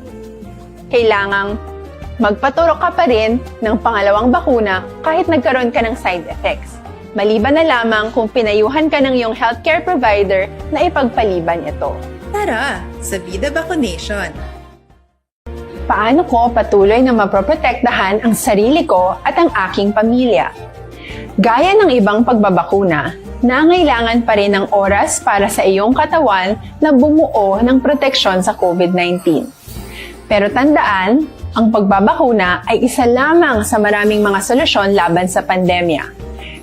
Kailangang magpaturok ka pa rin ng pangalawang bakuna kahit nagkaroon ka ng side effects. Maliban na lamang kung pinayuhan ka ng iyong healthcare provider na ipagpaliban ito. Tara sa Vida Vaccination! Paano ko patuloy na maproprotektahan ang sarili ko at ang aking pamilya? Gaya ng ibang pagbabakuna, nangailangan pa rin ng oras para sa iyong katawan na bumuo ng proteksyon sa COVID-19. Pero tandaan, ang pagbabakuna ay isa lamang sa maraming mga solusyon laban sa pandemya.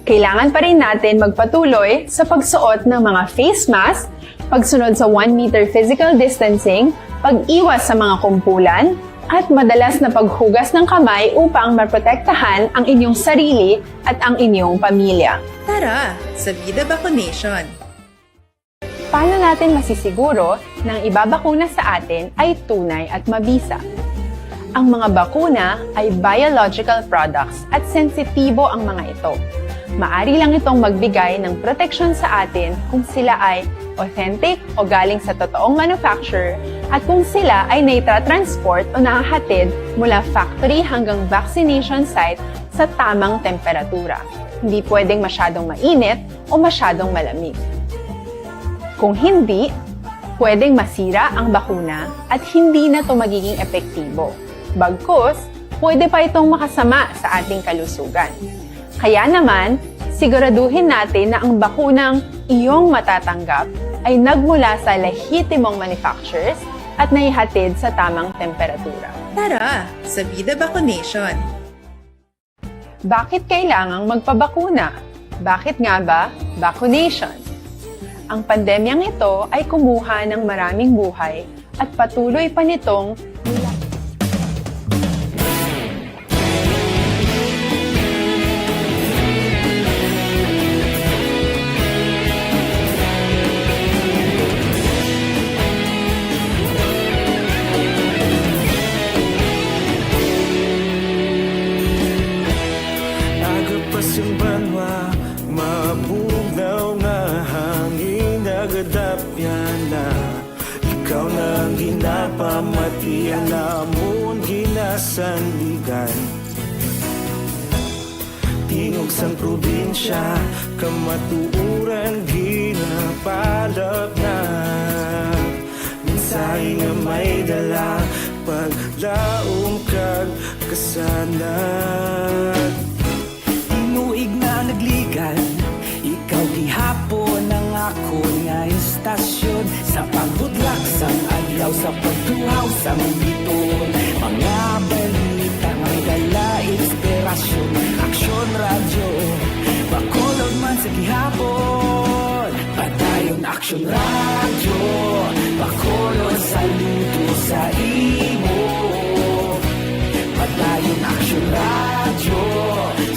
Kailangan pa rin natin magpatuloy sa pagsuot ng mga face mask, pagsunod sa 1 meter physical distancing, pag-iwas sa mga kumpulan, at madalas na paghugas ng kamay upang maprotektahan ang inyong sarili at ang inyong pamilya. Tara sa Vida Vaccination! Paano natin masisiguro na ang ibabakuna sa atin ay tunay at mabisa? Ang mga bakuna ay biological products at sensitibo ang mga ito. Maari lang itong magbigay ng proteksyon sa atin kung sila ay authentic o galing sa totoong manufacturer at kung sila ay naitra-transport o nahahatid mula factory hanggang vaccination site sa tamang temperatura. Hindi pwedeng masyadong mainit o masyadong malamig. Kung hindi, pwedeng masira ang bakuna at hindi na ito magiging epektibo. Bagkus, pwede pa itong makasama sa ating kalusugan. Kaya naman, siguraduhin natin na ang bakunang iyong matatanggap ay nagmula sa lehitimong manufacturers at naihatid sa tamang temperatura. Tara sa Vida Vaccination! Bakit kailangang magpabakuna? Bakit nga ba vaccination? Ang pandemyang ito ay kumuha ng maraming buhay at patuloy pa nitong pamatian namon ginasandigan tingog sang probinsya kamatuuran ginapalap na mensahe nga may dala paglaom kag kasanag inuig na nagligan ikaw gihapon ang ako nga istasyon sa paghudlak sang adlaw sa pagtuhaw sa biton mga balita nga dala inspirasyon Aksyon radyo bakolog man sa gihapon padayon Aksyon radyo bakolog saludo sa imo padayon Aksyon radyo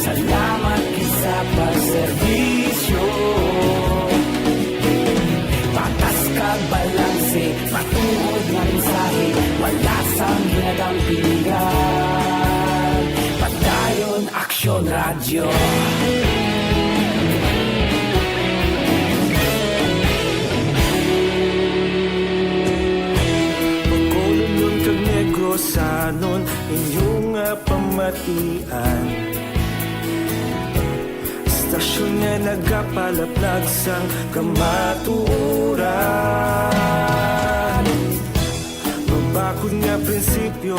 salamat kisa pagserbisyo patas kag balanse matuod nga mensahe wala sang hinagang pinggan padayon Aksyon radyo pagkolon kag negosanon inyong pamatian istasyon nga nagapalaplag sang kamatuuran mabakod nga prinsipyo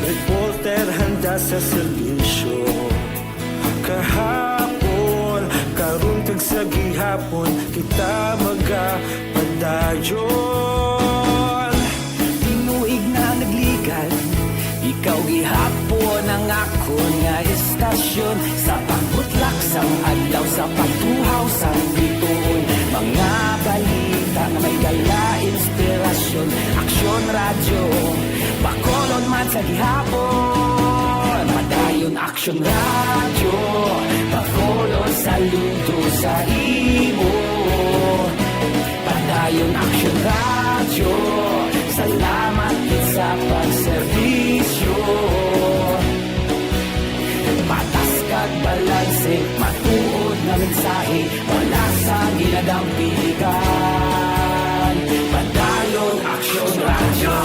reporter handa sa serbisyo kahapon karon kag sa gihapon kita magapadayon inuig na nagligan Ikaw gihapon ang ako nga istasyon, sa pagbutlak sang adlaw, sa pagtuhaw sang bituon. Mga balita na may dala inspirasyon, Aksyon Radyo, Bacolod man sa gihapon. Padayon Aksyon Radyo, Bacolod saludo sa imo. Padayon Aksyon Radyo, salamat sa pagserbisyo. Patas kag balanse, matuod na mensahe, wala sa ginadampigan. Padayon Aksyon Radyo.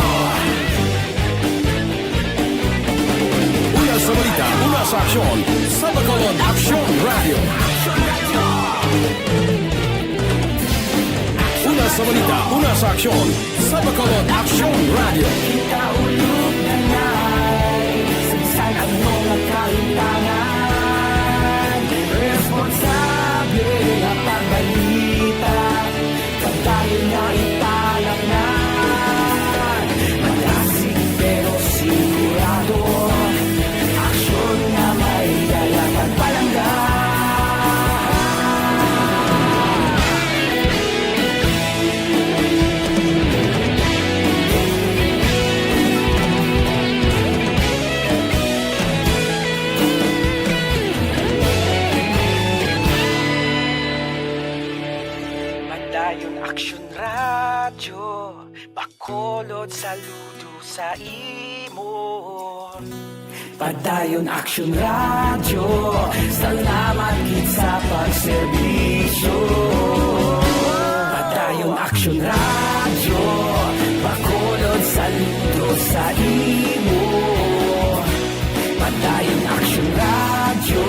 Una sa balita, una sa aksyon, sa Bacolod Aksyon Radio. Una sa balita, una sa aksyon, sa Bacolod Aksyon Radio. Kita ulog na na'y sagsan ang mga kahintangan. Responsable na pagbalita, pagdayon na italangnan. Malasig pero sigurado, aksyon na may dalaman palanggan. Padayon Aksyon Radyo, Bacolod saludo sa imo. Padayon Aksyon Radyo, salamat gid sa pagserbisyo. Padayon Aksyon Radyo, Bacolod saludo sa imo. Padayon Aksyon Radyo,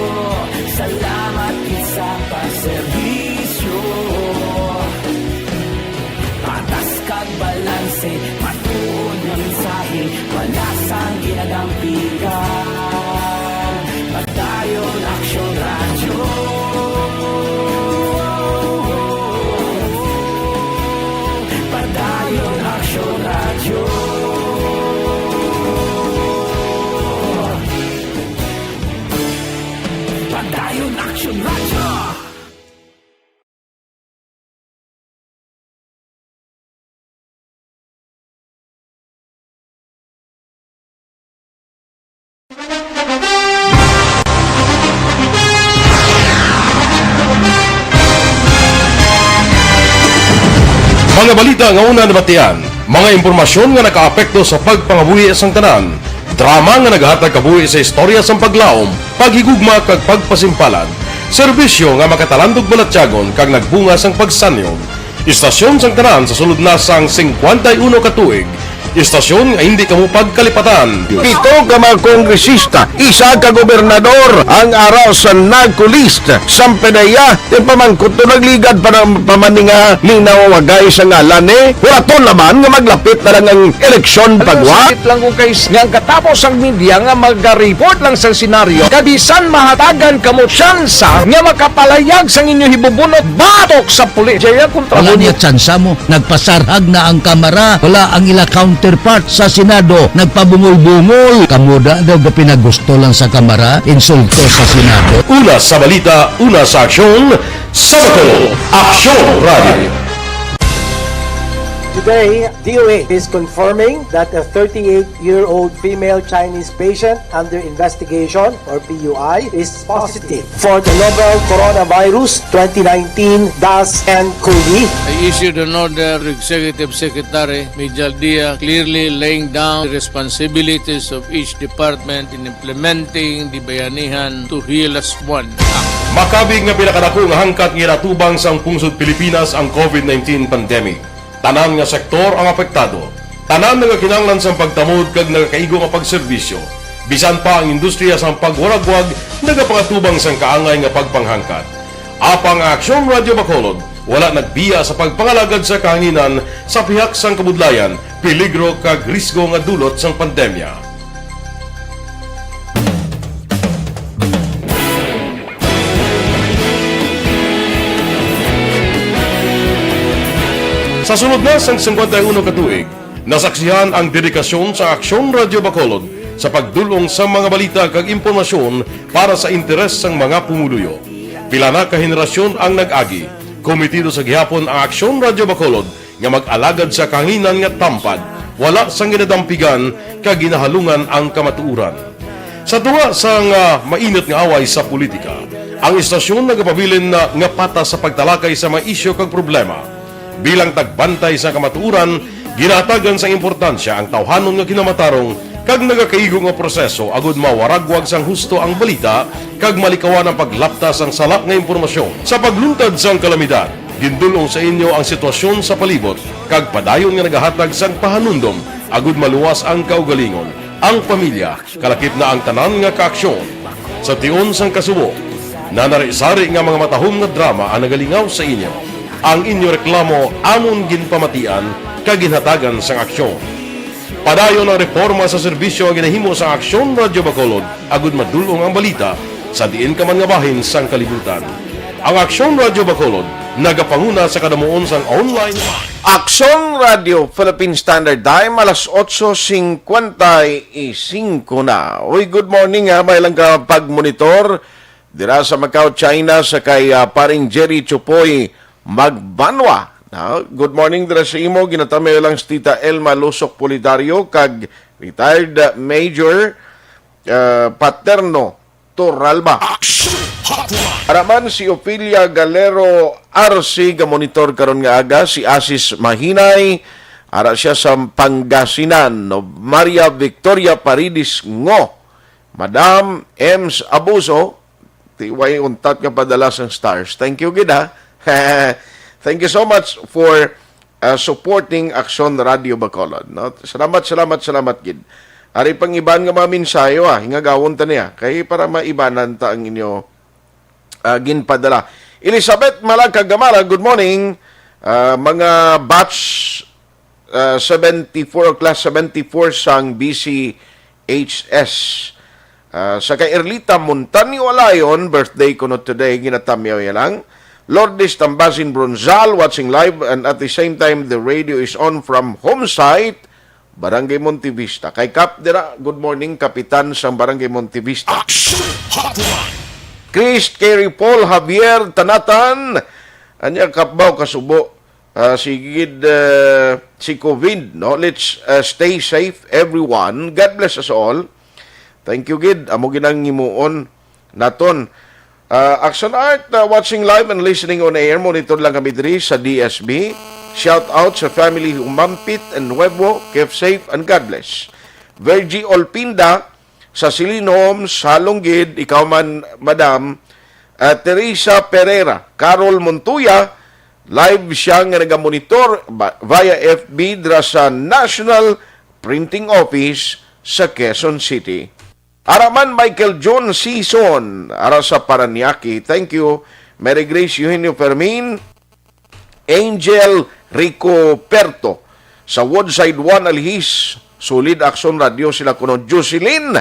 salamat gid sa pagserbisyo. Patas kag balanse, matuod na mensahe, wala sang ginadampigan. Padayon Aksyon Radyo. Padayon Aksyon Radyo. Padayon Aksyon Radyo. Mga balita nga una nabatian, mga impormasyon nga nakaapekto sa pagpangabuhi sang tanan, drama nga naghatag kabuhi sa istorya sang paglaom, paghigugma kag pagpasimpalan, serbisyo nga makatalandog balatyagon kag nagbunga sang pagsanyog, istasyon sang tanan sa sulod na sang 51 ka tuig, istasyon nga hindi kamo pagkalipatan. Pito ka mga kongresista, isa ka gobernador ang araw sa nagkulist sa pedaya yung pamangkot to nagligad para pamaninga ning nawawagay sa ngalan walaton naman nga maglapit na lang ang eleksyon pagwa. Sakit lang kung kays nga katapos ang media nga mag-report lang sa senaryo kabisan mahatagan kamo tsansa nga makapalayag sa inyo hibubunot batok sa pulis. Jaya kontra wala niya tsansa mo, nagpasarhag na ang kamera, wala ang ila counterpart sa Senado, nagpabungol-bungol. Kamuda daw ga pinagusto lang sa kamera, insulto sa Senado. Una sa balita, una sa aksyon, sa Bacolod Aksyon Radio. Today, DOA is confirming that a 38-year-old female Chinese patient under investigation, or PUI, is positive for the novel coronavirus 2019-nCoV. I issued an order to Executive Secretary Major Dia clearly laying down the responsibilities of each department in implementing the Bayanihan to Heal as One Act. Makabig nga pinakadako nga hangkat nga natubang sa pungsod Pilipinas ang COVID-19 pandemic. Tanan nga sektor ang apektado. Tanan nga kinahanglan sa pagtamod kag nagakaigo nga pagserbisyo. Bisan pa ang industriya sa pagwaragwag nagapangatubang sang kaangay nga pagpanghangkat. Apang Aksyon Radio Bacolod wala nagbiya sa pagpangalagad sa kahanginan sa pihak sang kabudlayan, peligro kag risgo nga dulot sang pandemya. Sa sunod na sang 51 ka tuig, nasaksihan ang dedikasyon sa Aksyon Radio Bacolod sa pagdulong sa mga balita kag impormasyon para sa interes sang mga pumuluyo. Pila na ka henerasyon ang nag-agi, komitido sa gihapon ang Aksyon Radio Bacolod nga mag-alagad sa kanginan nga tampad, wala sang ginadampigan kag ginahalungan ang kamatuuran. Sa tuwa sang mainit nga away sa politika, ang istasyon nagapabilin na nga pata sa pagtalakay sa mga isyu kag problema. Bilang tagbantay sa kamatuuran, ginatagan sa importansya ang tawhanon nga kinamatarong kag nagakaigo nga proseso agud mawaragwag sang husto ang balita kag malikawan ang paglaptas ang salak nga impormasyon. Sa pagluntad sang kalamidad, gindulong sa inyo ang sitwasyon sa palibot kag padayon nga nagahatag sang pahanundom agud maluwas ang kaugalingon, ang pamilya, kalakip na ang tanan nga kaaksyon. Sa tion sang kasubo, nanari-sari nga mga matahom nga drama ang nagalingaw sa inyo. Ang inyo reklamo amon ginpamatian kag ginhatagan sang aksyon. Padayon ang reforma sa serbisyo ang ginahimo sa Aksyon Radio Bacolod agud madulong ang balita sa diin ka man nga bahin sang kalibutan. Ang Aksyon Radio Bacolod nagapanguna sa kadamuon sang online. Aksyon Radio Philippine Standard Time alas 8:55 na. Uy, good morning ha, may lang ka pagmonitor dira sa Macau, China sa kay paring Jerry Chupoy Magbanwa. Good morning dira sa imo, ginatamay lang si Tita Elma Lusok Politario kag retired Major Paterno Torralba. Araman si Ophelia Galero RC gamonitor karon nga aga, si Asis Mahinay ara siya sa Pangasinan, no? Maria Victoria Paridis Ngo, Madam Ems Abuso, tiway untat nga padala sang stars. Thank you gid ha. Thank you so much for supporting Aksyon Radio Bacolod. No? Salamat gid. Ari pang iban nga mga mensayo hingagawon ta niya kay para maibanan ta ang inyo ginpadala. Elizabeth Malaga Gamara, good morning. Mga batch 74 class 74 sang BCHS. Sa kay Erlita Montanyo Alayon, birthday ko no today, ginatamyaw ya lang. Lourdes Tambasin Bronzal watching live and at the same time the radio is on from home site Barangay Montevista. Kay Kap dira, good morning Kapitan sa Barangay Montevista. Chris Kerry Paul Javier Tanatan anya kapbaw kasubo sigid si COVID, no? Let's stay safe everyone. God bless us all. Thank you gid amo ginang himuon naton. Action Art, watching live and listening on air. Monitor lang kami diri sa DSB. Shout out sa family Humampit and Nuevo. Keep safe and God bless. Virgie Olpinda sa Silino Homes, Halonggid, ikaw man, Madam. Teresa Pereira, Carol Montuya, live siya nga nagamonitor via FB dira sa National Printing Office sa Quezon City. Araman Michael John Season, ara sa Paranaque. Thank you. Mary Grace Eugenio Fermin, Angel Rico Perto, sa Woodside 1 Alihis, Solid Aksyon Radio sila kuno. Jocelyn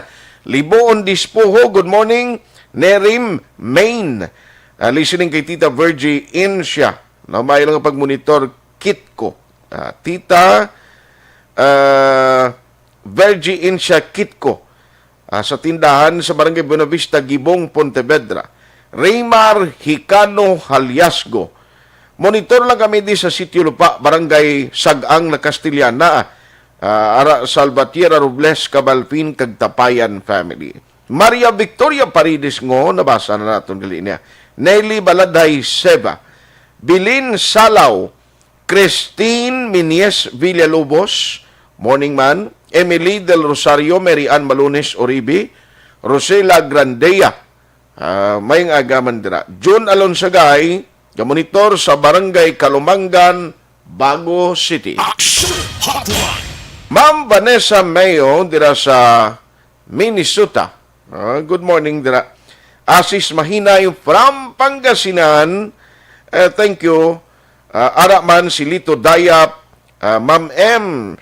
Liboon Dispoho, good morning. Nerim Main, listening kay Tita Virgie Insya, na may lang pagmonitor Kitko. Tita Virgie Insya Kitko, sa tindahan sa Barangay Buenavista, Gibong, Pontevedra. Raymar Hicano Haliasgo. Monitor lang kami di sa Sitio Lupa, Barangay Sagang na Castillana. Ara Salvatierra Robles, Cabalpin, Kagtapayan family. Maria Victoria Paridis Ngo, nabasa na natin gali niya. Nelly Baladay Seba. Bilin Salaw. Christine Minies Villalobos, Morning Man. Emily Del Rosario, Mary Ann Malunes Oribe, Rosela Grandea, may agaman dira. June Alonsagay, monitor sa Barangay Kalumangan, Bago City. Ma'am Vanessa Mayo, dira sa Minnesota. Good morning dira. Asis Mahinay from Pangasinan, thank you. Araman si Lito Dayap, Ma'am M.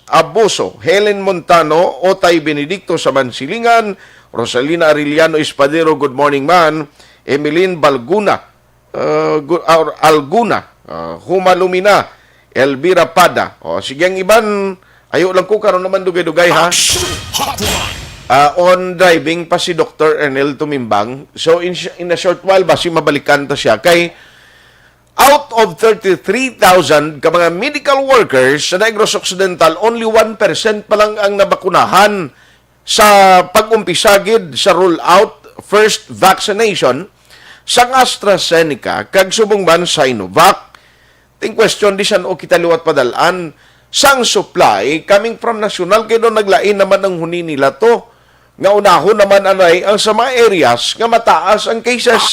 Abuso, Helen Montano, Otay Benedicto sa Mansilingan, Rosalina Arellano Espadero, good morning man, Emeline Balguna, Alguna, Humalumina, Elvira Pada. Sige ang iban, ayo lang ko karon naman dugay-dugay ha. on driving pa si Dr. Ernel Tumimbang. So in a short while basi mabalikan ta siya kay out of 33,000 ka mga medical workers sa Negros Occidental, only 1% pa lang ang nabakunahan sa pag-umpisa gid sa rollout first vaccination sa AstraZeneca kag subong man Sinovac. Ting question di siya o kita liwat padalaan sang supply coming from national kay do naglain naman ang huni nila to. Nga unahon naman anay ang sa mga areas nga mataas ang cases.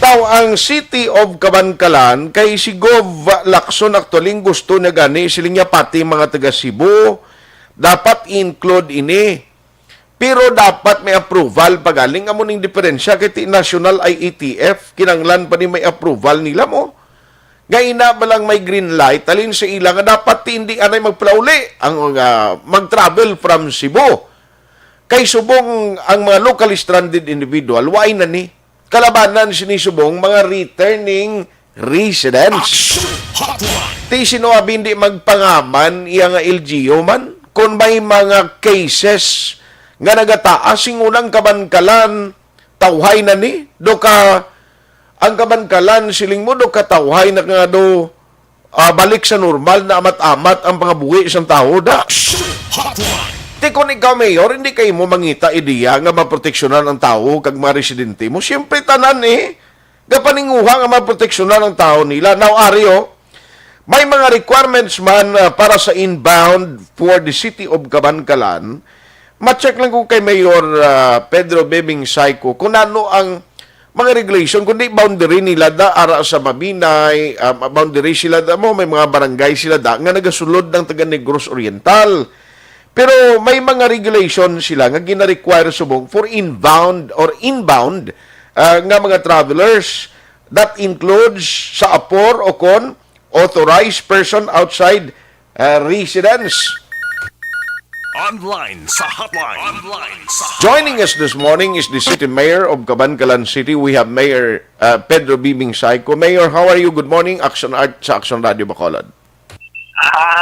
Tao ang City of Cabancalan kay si Gov Lacson actually gusto na gani siling niya pati mga taga Cebu dapat include ini. Pero dapat may approval pagaling amo ning diferensya kay ti national IETF kinanglan pa ni may approval nila mo. Ngaina ba lang may green light alin sa ilang nga dapat ti hindi anay magplauli ang mag-travel from Cebu. Kay subong ang mga locally stranded individual, why na ni? Kalabanan sinisubong mga returning residents. Ti sinoabi hindi magpangaman iya nga LGU man. Kung may mga cases nga nagataas sing unang Cabancalan, tawhay na ni. Do ka, ang Cabancalan, siling mo do ka tawhay na nga do balik sa normal na amat-amat ang pangabuhi isang tao da. Di kung ikaw, Mayor, hindi kayo mo mangita ideya nga maproteksyonan ang tao kag mga residente mo. Siyempre, tanan gapaninguha nga maproteksyonan ang tao nila. Now, Ario, may mga requirements man para sa inbound for the City of Cabancalan. Ma-check lang kung kay Mayor Pedro Bebing Saiko kung ano ang mga regulation, kundi boundary nila da ara sa Mabinay, boundary sila da mo, may mga barangay sila da nga nagasulod ng taga Negros Oriental. Pero may mga regulation sila nga gina-require subong for inbound nga mga travelers. That includes sa apor o kon authorized person outside residence. Online sa hotline. Joining us this morning is the City Mayor of Cabancalan City. We have Mayor Pedro Bibing Saiko. Mayor, how are you? Good morning. Aksyon Art sa Aksyon Radio Bacolod.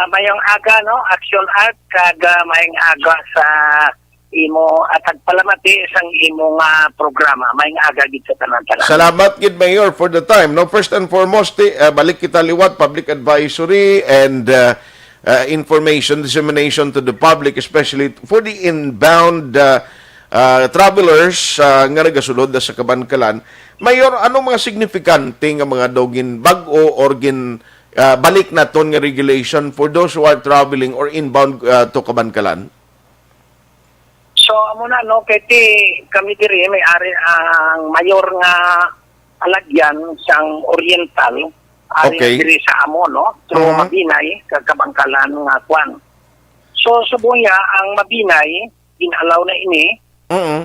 Mayong aga, no? Aksyon Art, kaga mayong aga sa imo at agpalamati isang imong programa. Mayong aga gid sa tanan-tanan. Salamat gid, Mayor, for the time. No, first and foremost, balik kita liwat, public advisory and information dissemination to the public, especially for the inbound travelers nga nagasulod sa Cabancalan. Mayor, anong mga signifikante nga mga dogin bag-o or balik na ton nga regulation for those who are traveling or inbound to Cabancalan? So amo na no kay kami diri may ari ang mayor nga alagyan sang Oriental ari diri sa amo no through Mabinay kag Cabancalan nga kwan. So subuya ang Mabinay inalaw na ini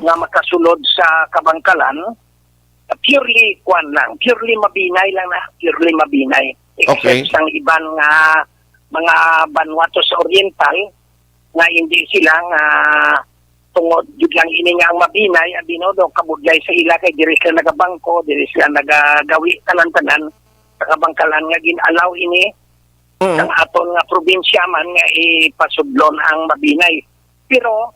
nga makasulod sa Cabancalan purely kwan lang, purely Mabinay lang na, purely Mabinay. Except sang iban nga mga banwato sa Oriental nga hindi sila nga tungod jud lang ini nga ang Mabinay abino do kabudlay sa ila kay diri sila nagabangko, diri sila nagagawi tanan-tanan sa Cabancalan nga ginalaw ini ang aton nga probinsya man nga ipasudlon ang Mabinay. Pero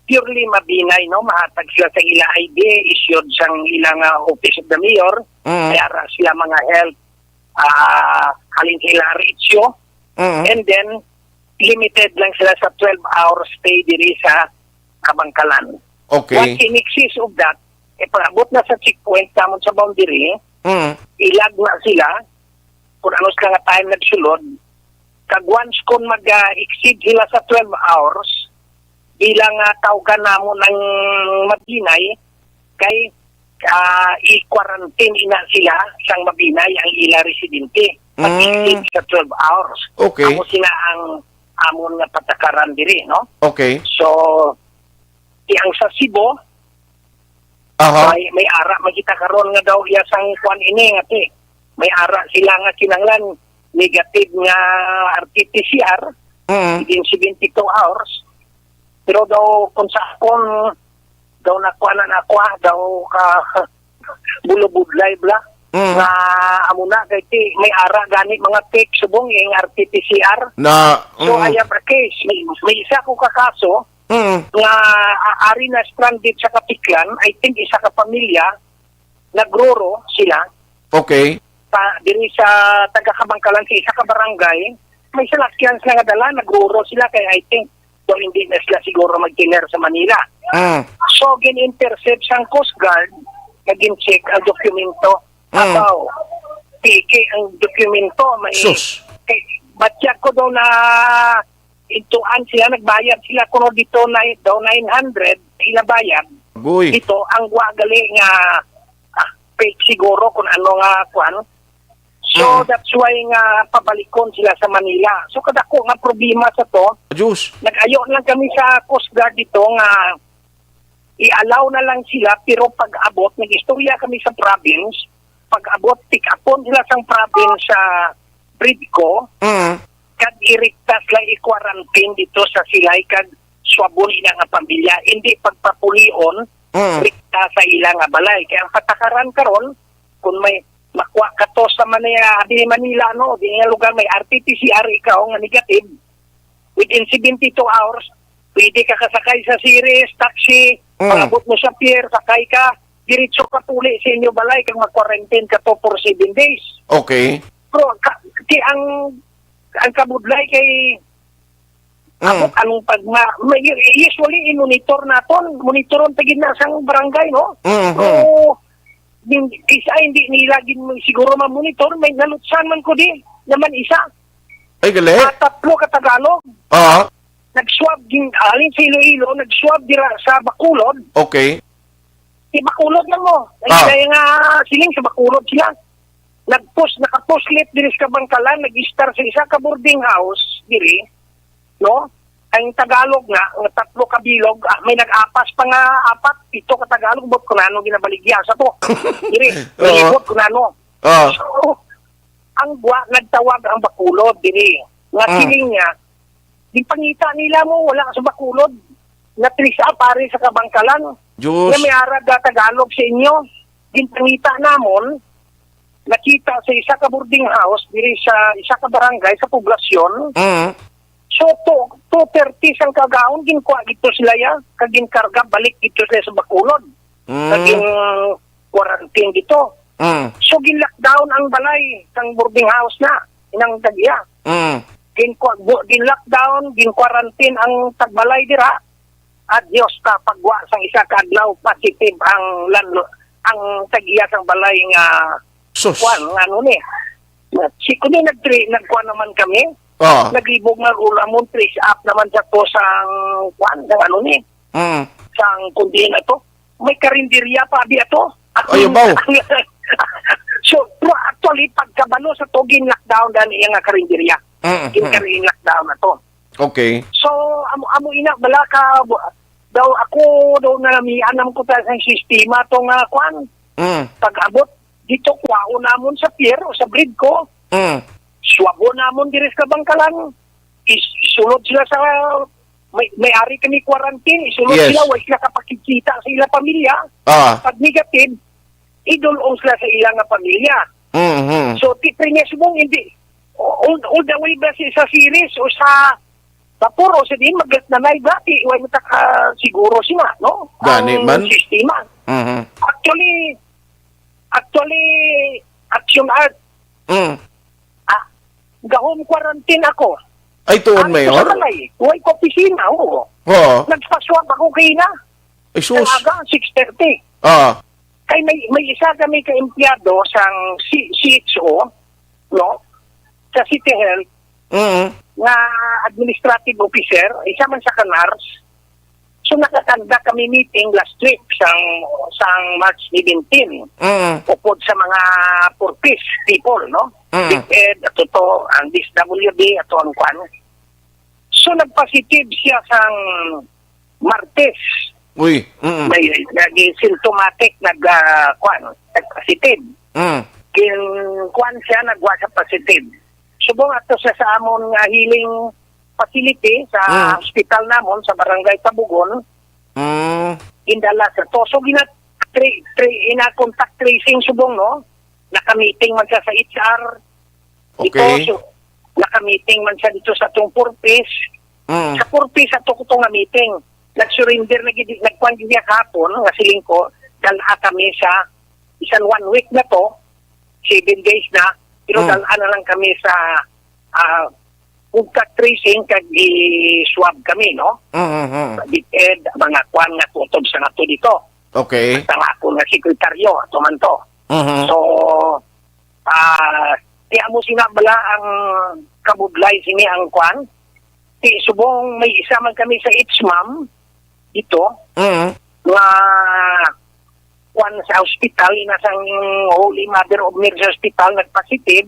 purely Mabinay no mahatag sila sa ila ID issued sang ilang office of the mayor kaya sila mga health halin sila ritsyo and then limited lang sila sa 12 hours stay diri sa Cabancalan. What in excess of that pag-abot na sa checkpoint tamon sa boundary ilag na sila kung ano sila nga time nagsulod kag once kung mag-exceed sila sa 12 hours bilang tawgan namo ng Mabinay kay i-quarantine ina sila sang Mabinay ang ila residente mag-exceed sa 12 hours. Amo sila ang amon nga patakaran diri, no? So ang sa Cebu may ara makita karon nga daw iya sang kwan ini nga may ara sila nga kinanglan negative nga RT-PCR within 72 hours. Pero daw kung sa akong daw nakuha na daw ka bulubudlay bla nga amo na kay may ara gani mga take subong yung RT-PCR na so I have a case may isa ko kakaso nga ari na stranded sa Kapiklan. I think isa ka pamilya, nagroro sila. Okay. Diri sa taga-Kabangkalan sa isa ka barangay, may salakyan sila nga dala, nagruro sila kaya I think so hindi na sila siguro mag-killer sa Manila. So, gin-intercept sang Coast Guard, nagin-check ang dokumento. Abaw, piki ang dokumento. May, batyak ko daw na intuan sila, nagbayad sila kuno dito na daw 900, inabayad. Dito, ang guagali nga fake siguro kung ano nga kuan. So, that's why nga pabalikon sila sa Manila. So, kadako nga problema sa to. Nag-ayo lang kami sa Coast Guard dito nga i-allow na lang sila, pero pag-abot, nag-istorya kami sa province, pag-abot, pick-upon sila sa province sa Bridco, kad iriktas lang i-quarantine dito sa silay, kad swabon ina nga pamilya. Hindi pagpapulion, rikta sa ilang nga balay. Kaya ang patakaran karon kung may makuha ka to sa di Manila, no, di nga lugar may RT-PCR ikaw nga negative, within 72 hours, pwede ka kasakay sa series, taxi, pagabot mo sa pier, sakay ka, diretso ka tuli sa inyo balay, kang mag-quarantine ka to for 7 days. Okay. Pero, ang kabudlay kay anong usually i-monitor naton, monitoron tagin na sang barangay, no? So, isa hindi nila siguro ma-monitor, may nalutsan man ko di, naman isa. Ay, gali? Tatlo ka Tagalog. Nag-swab alin sa Iloilo, nag-swab dira sa Bacolod. Okay. Si Bacolod na mo. Kaya nga siling sa Bacolod sila. Naka-post lit diri sa Kabangkalan, nag-star sa isa ka boarding house diri, no? Ang Tagalog nga, tatlo ka bilog, may nag-apas pa nga 4, 7 ka Tagalog, bot ko nano ginabaligya sa to. Diri, bot ko nano. So, ang nagtawag ang Bacolod diri. Nga siling niya, di pangita nila mo, wala sa Bacolod. Natrisa pare sa Kabangkalan. Nga may arag Tagalog sa inyo. Di pangita namon, nakita sa isa ka boarding house, diri sa isa ka barangay sa poblasyon. So, 2:30 sang kagaon, ginkuha dito sila ya, kagin karga, balik dito sila sa Bacolod. Kagin quarantine dito. So, gin-lockdown ang balay, sang boarding house na, inang tagya. Gin-lockdown, gin-quarantine ang tagbalay dira, at Diyos ka, pagwa sang isa kadlaw, positive ang tagya sang balay nga, ano ni. Siko din nagkuha naman kami, naglibog nga ulamon, trace up naman sa to sang ano ni, sang kundi na to. May karinderya pa di ato. Ayaw. So, actually, pagkabalo sa to, gin-lockdown dahil yung karinderya. Gin-lockdown na to. Okay. So, amo ina, bala ka, daw nalamianam ko tayo sa sistema to nga, pag-abot, dito kwao namon sa pier o sa Bridco, swabo namon diri sa Kabangkalan, isulod sila sa, may-ari kami quarantine, isulod sila, wala sila kapakikita sa ilang pamilya, pag negative, idulong sila sa ilang pamilya. So, tiprinyas mong hindi, all the way ba sa series o sa vapor o sa din, magat na dati, wala mo siguro sila, no? Gani man? Sistema. Actually, Aksyon art. Gahom quarantine ako. Ay, tuon, Mayor? Huwag ko opisina, oo. Nagpaswab ako kayo na. Ay, sus. Talaga, 6:30. Kaya may isa kami ka-empleyado sa CHO, no? Sa City Health, na administrative officer, isa man sa kanars. So nakatanda kami meeting last week sang March 17. Upod sa mga purpose people, no? Big-Ed, ato to, ang DSWD, ato ang kwan. So nagpositive siya sang Martes. Uy. May symptomatic nag-positive. Kwan siya nagwa sa positive. Subong ato siya sa amon nga healing facility sa hospital namon sa Barangay Tabugon. Indala sa to. So contact tracing subong, no? Naka-meeting man siya sa HR. Okay. Ito, so, naka-meeting man siya dito sa itong purpose. Sa purpose, ato ko itong meeting. nag-surrender nagkuan gid kahapon nga siling ko dalha kami sa isang 1 week na to, 7 days na, pero dalha na lang kami sa contact tracing kag i-swab kami, no? Bited, mga kuan nga tutob sa nato dito. Okay. At ang ako nga sekretaryo, ato man to. So, tiya mo sinabala ang kabudlay sini ang kuan. Subong may isa man kami sa HMAM dito, nga kuan sa hospital, inasang Holy Mother of Mercy Hospital, nagpositive.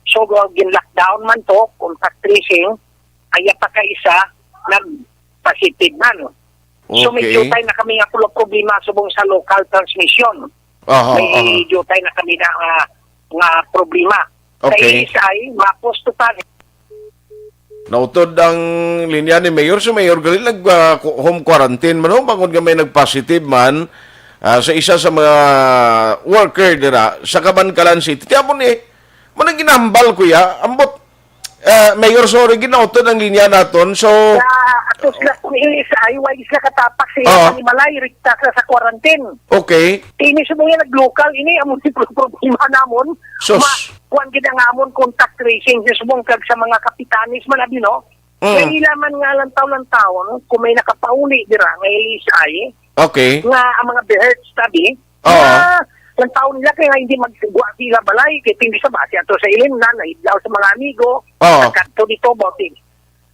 So, gin-lockdown man to, contact tracing, ay pa ka isa, nag-positive man. So, may jutay na kami nga problema subong sa local transmission. May jutay na kami na nga problema. Kaya isa ay mapostutan. Nautod ang linya ni Mayor. So, Mayor, galing home quarantine man, bangon ka may nag-positive man sa isa sa mga worker dira sa Kabankalan City. Kaya mo ni, manang ginambal kuya, ambot, Mayor, sorry, ginautod ang linya naton. So, atos na kung isa ay, why isla katapak siya ni Malay, rikta sa quarantine. Okay. Ini semuanya nag-local, ini amon si problema namon. Kuan gid ang amon contact tracing sa subong kag sa mga kapitanis man abi, no? Kaya nila man nga lantaw-lantaw, no? Kung may nakapauli dira nga isay, okay, nga ang mga birds tabi, ang taon nila kaya hindi magsigwa sila balay kaya hindi sa base ato sa ilim na naidlaw sa mga amigo kanto dito bautin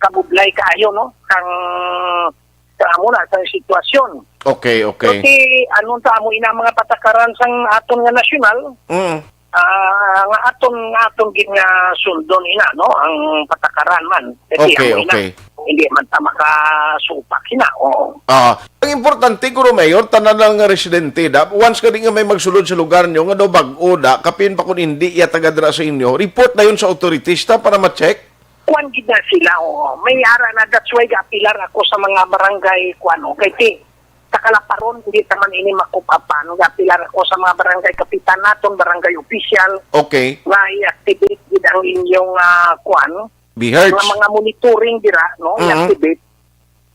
kabublay kaayo, no, kang amo na sa sitwasyon. Okay. Kasi anong tamo ina mga patakaran sang aton nga nasyonal, nga aton gid nga suldon ina, no, ang patakaran man. Kasi hindi man ta makasupak ina. Ang importante guro, Mayor, tanan lang nga residente da, once ka di nga may magsulod sa lugar nyo nga daw bag-o da, kapin pa kung hindi tagadra sa inyo, report na yun sa authorities ta para ma-check. Kuan gid na sila, may ara na, that's why gapilar ako sa mga barangay kuan, kay takalaparon hindi taman ini makupapan, gapilar ako sa mga barangay kapitan naton, barangay official. Okay. Nga i-activate gid ang inyong kuan. Bihards. Mga monitoring dira, no, i-activate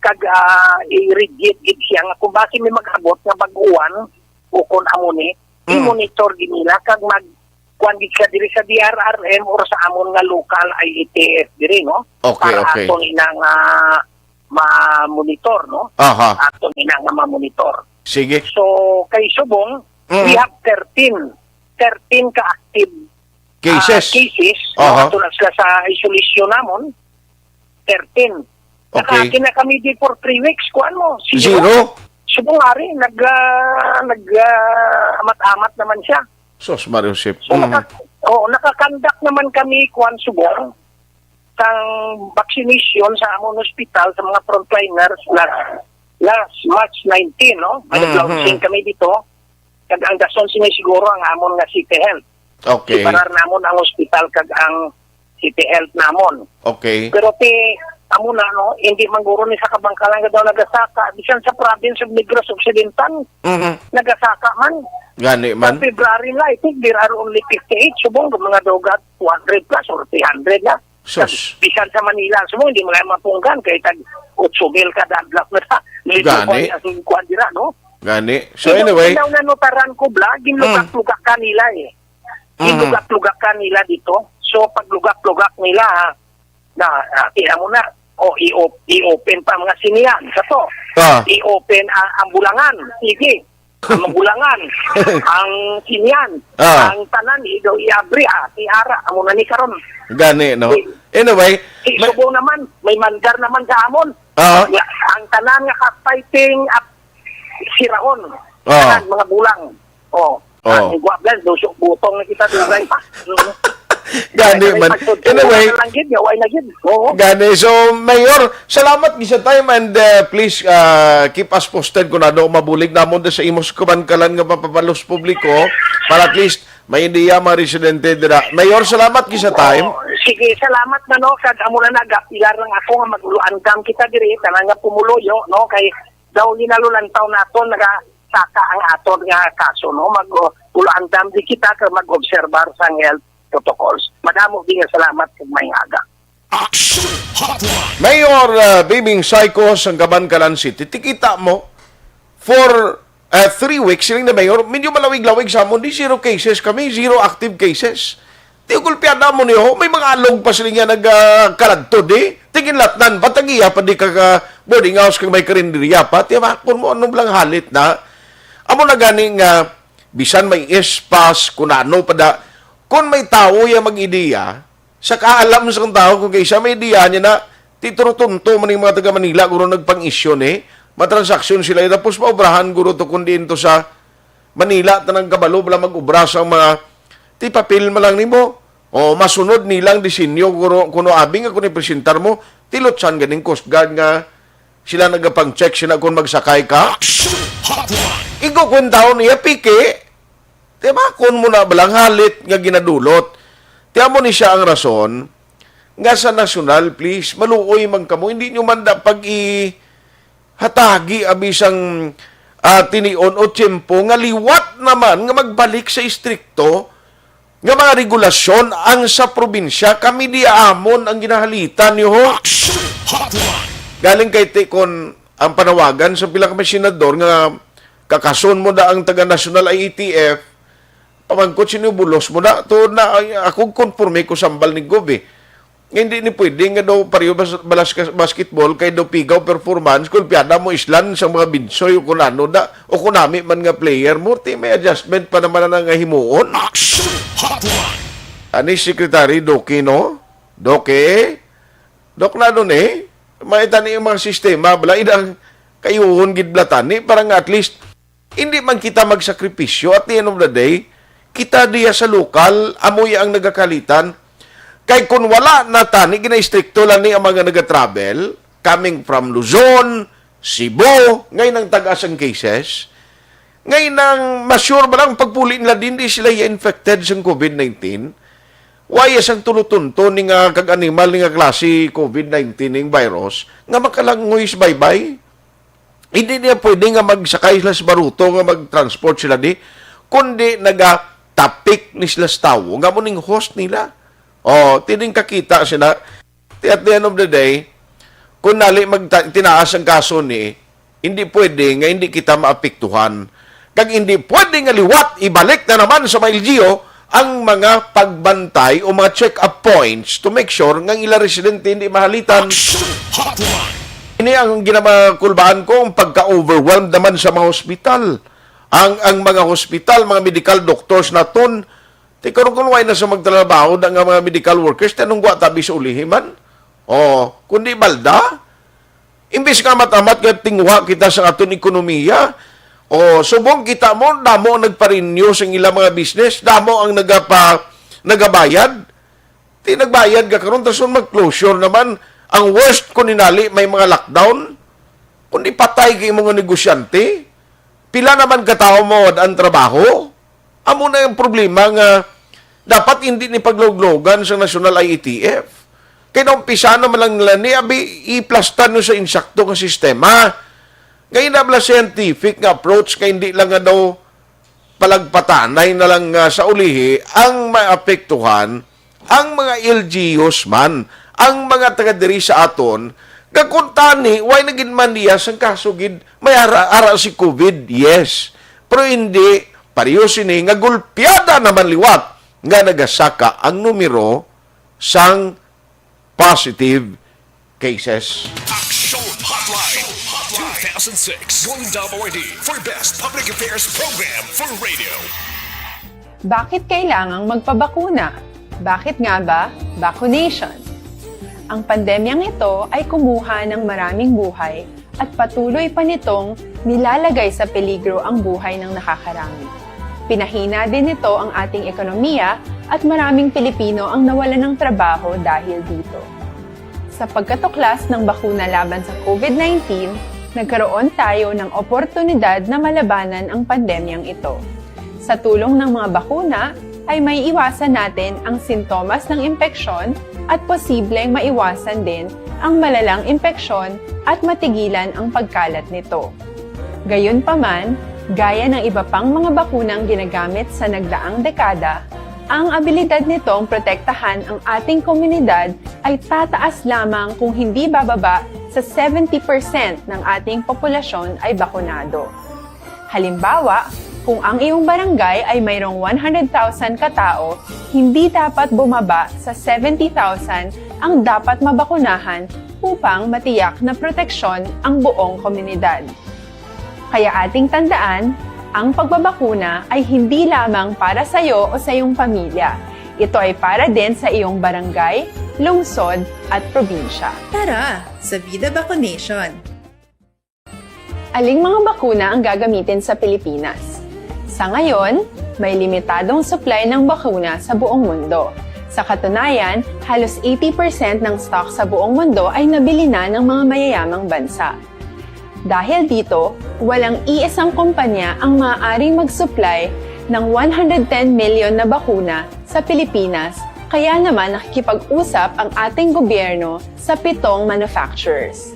kag i-rigid gid siya nga kung basi may mag-abot nga bag-uwan o kung amoni, i-monitor din nila kag kuan gid siya diri sa DRRM or sa amon nga local IETF diri, no? Okay. Aton inang ma-monitor, no? Aton inang ma-monitor. Sige. So, kay subong, we have 13 ka active cases. Ato na sila sa isolation namon, 13. Okay. Nakakina kami di for 3 weeks, kuan mo? Zero? Subong ari, amat-amat naman siya. Sos, Mariusip. So, nakakandak naman kami, kuan subong, sang vaccination sa amon hospital sa mga frontliners last March 19, no? Nag-launching kami dito. Kag ang dason siguro ang amon nga City Health. Okay. Iparar namon ang hospital kag ang City Health namon. Okay. Pero amo na, no, hindi mangguro ni sa Kabangkalan nga daw nagasaka. Bisan sa province of Negros Occidental, nagasaka man. Gani man. Sa February na, there are only 58. Subong, mga dogat, 200 plus or 300 na. Bisan sa Manila, subong, hindi mga mapunggan. Kaya tag 8,000 kada adlak na. Gani. Ang kuandira, no? Gani. So anyway. Ito na notaran ko, ginlugak-lugak ka nila Ginlugak-lugak ka nila dito. So, pag lugak-lugak nila, kaya mo na, i-open pa mga siniyan. Sa i-open ang bulangan. Sige. Ang bulangan. Ang siniyan. Ang tanan, i-abri, i-ara. Amo na ni karon. Gani, no? Anyway. Subo naman. May mandar naman sa amon. Ang tanan nga ka-fighting siraon. Tanan, mga bulang. Ang guwablan, dusok butong na kita dugay pa. Gani man. Anyway, gani. So, Mayor, salamat gisa time and please keep us posted kung ano mabulig namon sa imos Kabankalan nga mapapalos publiko para at least may indiya mga residente dira. Mayor, salamat gisa time. Sige, salamat na, no, kag amo na nagapilar lang ako nga maguluandam kita diri tanan nga pumuloyo, no, kay daw ginalulantaw naton nagasaka ang aton nga kaso, no, maguluandam di kita kag mag-obserbar sa health protocols. Madamo din nga salamat kag may aga. Aksyon Hotline. Mayor Bibing Psycho sa Gaban City, tikita mo for 3 weeks, siling na mayor, medyo malawig-lawig sa amon, di 0 cases kami, 0 active cases. Di kulpiada mo niyo, may mga alog pa sila nga nagkaladto di. Tingin latnan, patagiya pa di ka boarding house kang may karinderiya pa. Tiyamakon mo, anong lang halit na. Amo na ganing bisan may espas, kung ano pa da. Kung may tao yung mag-ideya, sa kaalam sa tao, kung kaysa may ideya niya na, titurutunto man yung mga taga Manila, guro nagpang-isyon matransaksyon sila. Tapos maubrahan, guro to kundi to sa Manila, tanang kabalo, wala mag-ubra sa mga ti papel mo lang nimo o masunod nilang disenyo kuno abing ako ni presentar mo tilotsan ganing Coast Guard nga sila nagapang-check sila kung magsakay ka igo kwentaon niya pike diba kung mo na balang halit nga ginadulot tiya mo ni siya ang rason nga sa nasyonal please maluoy man kamo hindi nyo man da pag hatagi abisang tinion o tiyempo nga liwat naman nga magbalik sa istrikto nga mga regulasyon ang sa probinsya, kami di amon ang ginahalitan niyo ho. Galing kay Tekon ang panawagan sa pila kami senador nga kakason mo da ang taga-national IETF, pamangkot sinubulos mo da, to na ako konforme ko sambal ni Gobe. Hindi ni pwede nga daw pariyo basketball kay daw pigaw performance kung piyada mo islan sa mga binsoy o kunano da o kunami man nga player mo may adjustment pa naman na nga himuon. Ani Secretary Doki no? Doki? Dok na doon maitani yung mga sistema bala idang kayuhon gidblatan parang at least hindi man kita magsakripisyo at the end of the day kita diya sa lokal amoy ang nagakalitan. Kay kung wala na tani, gina-stricto lang ni ang mga nag-travel, coming from Luzon, Cebu, ngayon ang tagas ang cases, ngayon ang masure ba lang pagpuli nila din di sila infected sa COVID-19, why asang tulutunto ni nga kag-animal ni nga klase COVID-19 ng virus, nga makalangoy bye-bye. Hindi niya pwede nga magsakay sila sa baruto, nga mag-transport sila di, kundi nagatapik ni sila sa tao, nga mo ning host nila. Tining kakita sila. At the end of the day, kung nali tinaas ang kaso ni, hindi pwede nga hindi kita maapektuhan. Kag hindi pwede nga liwat, ibalik na naman sa LGO ang mga pagbantay o mga check-up points to make sure nga ila residente hindi mahalitan. Ini ang ginamakulbaan ko, ang pagka-overwhelmed naman sa mga hospital. Ang mga hospital, mga medical doctors na ton, karon kung na sa magtrabaho ng mga medical workers, tanong ko tabi sa ulihiman. Kundi balda, imbis nga matamat nga tingwa kita sa aton ekonomiya, subong kita mo, damo ang nagpa-renew sa ilang mga business, damo ang nagabayad. Nagbayad ka karon tapos mag-closure naman. Ang worst kung ninali, may mga lockdown, kundi patay kay mga negosyante, pila naman katao mo ang trabaho, amo na yung problema nga dapat hindi ni pagloglogan sa National IETF. Kaya umpisa naman lang nila ni abi i-plastan nyo sa insakto ng sistema. Ngayon na bala scientific nga approach kaya hindi lang nga daw palagpatanay na lang sa ulihi ang maapektuhan ang mga LGUs man, ang mga taga-diri sa aton, kakuntani, why naging maniyas ang kasugid, may ara si COVID, yes. Pero hindi, pariyo sini nga gulpiada naman liwat nga nagasaka ang numero sang positive cases. Aksyon Hotline 2006 going WID for Best Public Affairs Program for Radio. Bakit kailangang magpabakuna? Bakit nga ba? Vaccination. Ang pandemyang ito ay kumuha ng maraming buhay at patuloy pa nitong nilalagay sa peligro ang buhay ng nakakarami. Pinahina din nito ang ating ekonomiya at maraming Pilipino ang nawalan ng trabaho dahil dito. Sa pagkatuklas ng bakuna laban sa COVID-19, nagkaroon tayo ng oportunidad na malabanan ang pandemyang ito. Sa tulong ng mga bakuna, ay may iwasan natin ang sintomas ng impeksyon at posibleng maiwasan din ang malalang impeksyon at matigilan ang pagkalat nito. Gayunpaman, gaya ng iba pang mga bakunang ginagamit sa nagdaang dekada, Ang abilidad nitong protektahan ang ating komunidad ay tataas lamang kung hindi bababa sa 70% ng ating populasyon ay bakunado. Halimbawa, kung ang iyong barangay ay mayroong 100,000 katao, hindi dapat bumaba sa 70,000 ang dapat mabakunahan upang matiyak na proteksyon ang buong komunidad. Kaya ating tandaan, ang pagbabakuna ay hindi lamang para sa iyo o sa iyong pamilya. Ito ay para din sa iyong barangay, lungsod at probinsya. Tara, sa Vida Vaccination! Aling mga bakuna ang gagamitin sa Pilipinas? Sa ngayon, may limitadong supply ng bakuna sa buong mundo. Sa katunayan, halos 80% ng stock sa buong mundo ay nabili na ng mga mayayamang bansa. Dahil dito, walang iisang kumpanya ang maaaring mag-supply ng 110 million na bakuna sa Pilipinas, kaya naman nakikipag-usap ang ating gobyerno sa 7 manufacturers.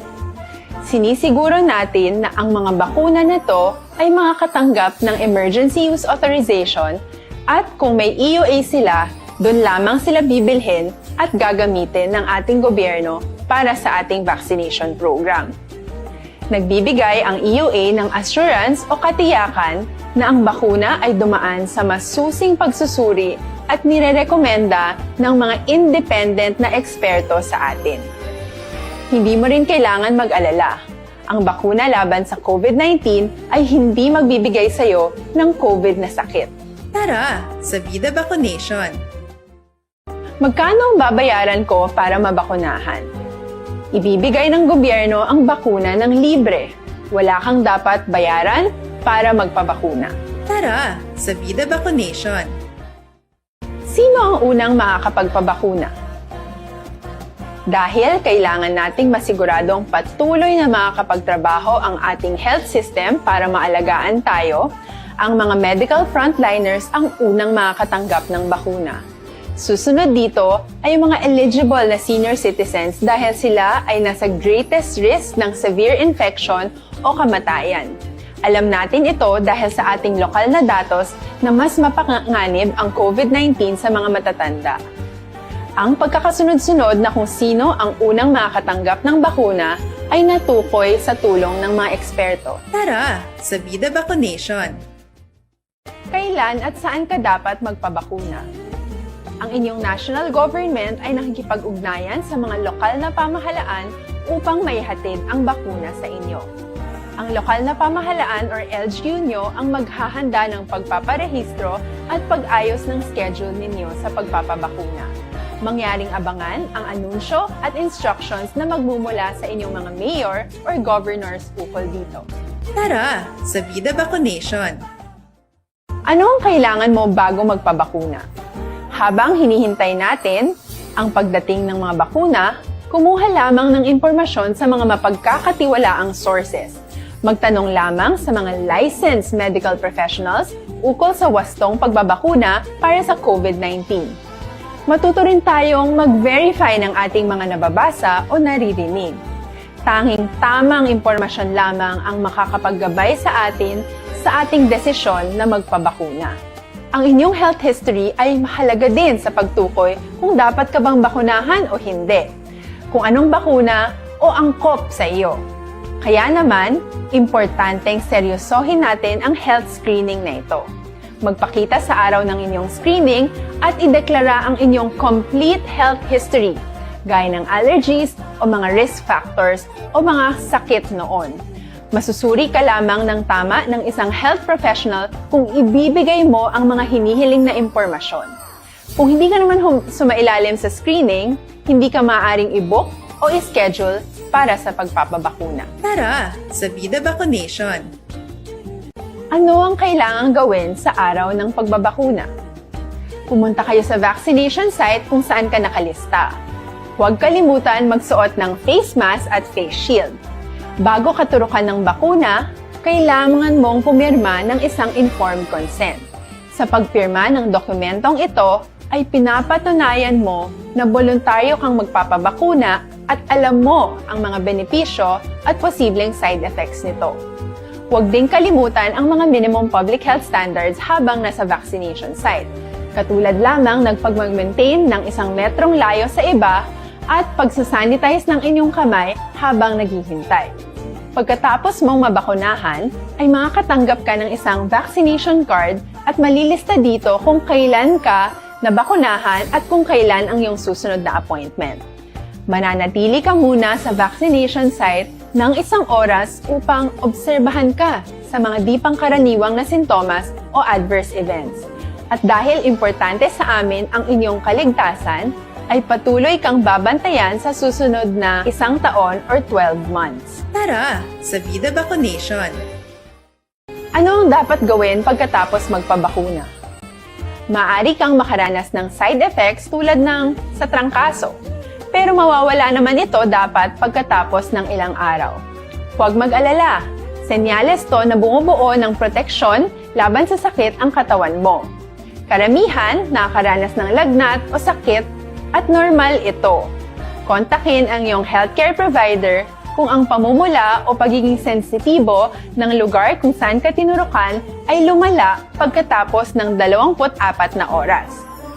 Sinisiguro natin na ang mga bakuna nito ay makakatanggap ng Emergency Use Authorization at kung may EUA sila, doon lamang sila bibilhin at gagamitin ng ating gobyerno para sa ating vaccination program. Nagbibigay ang EUA ng assurance o katiyakan na ang bakuna ay dumaan sa masusing pagsusuri at nirerekomenda ng mga independent na eksperto sa atin. Hindi mo rin kailangan mag-alala. Ang bakuna laban sa COVID-19 ay hindi magbibigay sa iyo ng COVID na sakit. Tara, sa Vida Vaccination! Magkano ang babayaran ko para mabakunahan? Ibibigay ng gobyerno ang bakuna ng libre. Wala kang dapat bayaran para magpabakuna. Tara, sa Vida Vaccination! Sino ang unang makakapagpabakuna? Dahil kailangan nating masiguradong patuloy na makakapagtrabaho ang ating health system para maalagaan tayo, ang mga medical frontliners ang unang makakatanggap ng bakuna. Susunod dito ay mga eligible na senior citizens dahil sila ay nasa greatest risk ng severe infection o kamatayan. Alam natin ito dahil sa ating lokal na datos na mas mapanganib ang COVID-19 sa mga matatanda. Ang pagkakasunod-sunod na kung sino ang unang makakatanggap ng bakuna ay natukoy sa tulong ng mga eksperto. Tara, sa Vida Vaccination! Kailan at saan ka dapat magpabakuna? Ang inyong national government ay nakikipag-ugnayan sa mga lokal na pamahalaan upang maihatid ang bakuna sa inyo. Ang lokal na pamahalaan or LGU nyo ang maghahanda ng pagpaparehistro at pag-ayos ng schedule ninyo sa pagpapabakuna. Mangyaring abangan ang anunsyo at instructions na magmumula sa inyong mga mayor or governors ukol dito. Tara, sa Vida Vaccination! Ano ang kailangan mo bago magpabakuna? Habang hinihintay natin ang pagdating ng mga bakuna, kumuha lamang ng impormasyon sa mga mapagkakatiwalaang sources. Magtanong lamang sa mga licensed medical professionals ukol sa wastong pagbabakuna para sa COVID-19. Matuto rin tayong mag-verify ng ating mga nababasa o naririnig. Tanging tamang impormasyon lamang ang makakapaggabay sa atin sa ating desisyon na magpabakuna. Ang inyong health history ay mahalaga din sa pagtukoy kung dapat ka bang bakunahan o hindi, kung anong bakuna o angkop sa iyo. Kaya naman, importanteng seryosohin natin ang health screening na ito. Magpakita sa araw ng inyong screening at ideklara ang inyong complete health history, gaya ng allergies o mga risk factors o mga sakit noon. Masusuri ka lamang ng tama ng isang health professional kung ibibigay mo ang mga hinihiling na impormasyon. Kung hindi ka naman sumailalim sa screening, hindi ka maaaring i-book o i-schedule para sa pagpapabakuna. Tara, sa Vida Vaccination! Ano ang kailangang gawin sa araw ng pagbabakuna? Pumunta kayo sa vaccination site kung saan ka nakalista. Huwag kalimutan magsuot ng face mask at face shield. Bago ka turukan ng bakuna, kailangan mong pumirma ng isang informed consent. Sa pagpirma ng dokumentong ito, ay pinapatunayan mo na voluntaryo kang magpapabakuna at alam mo ang mga benepisyo at posibleng side effects nito. Huwag ding kalimutan ang mga minimum public health standards habang nasa vaccination site. Katulad lamang ng pag-maintain ng isang metrong layo sa iba at pagsasanitize ng inyong kamay habang naghihintay. Pagkatapos mong mabakunahan, ay makakatanggap ka ng isang vaccination card at malilista dito kung kailan ka nabakunahan at kung kailan ang iyong susunod na appointment. Mananatili ka muna sa vaccination site ng 1 oras upang obserbahan ka sa mga di pangkaraniwang na sintomas o adverse events. At dahil importante sa amin ang inyong kaligtasan, ay patuloy kang babantayan sa susunod na 1 taon or 12 months. Tara, sa Vida Vaccination! Ano ang dapat gawin pagkatapos magpabakuna? Maaari kang makaranas ng side effects tulad ng sa trangkaso, pero mawawala naman ito dapat pagkatapos ng ilang araw. Huwag mag-alala, senyales to na bumubuo ng proteksyon laban sa sakit ang katawan mo. Karamihan nakakaranas ng lagnat o sakit at normal ito. Kontakin ang iyong healthcare provider kung ang pamumula o pagiging sensitibo ng lugar kung saan ka tinurukan ay lumala pagkatapos ng 24 na oras.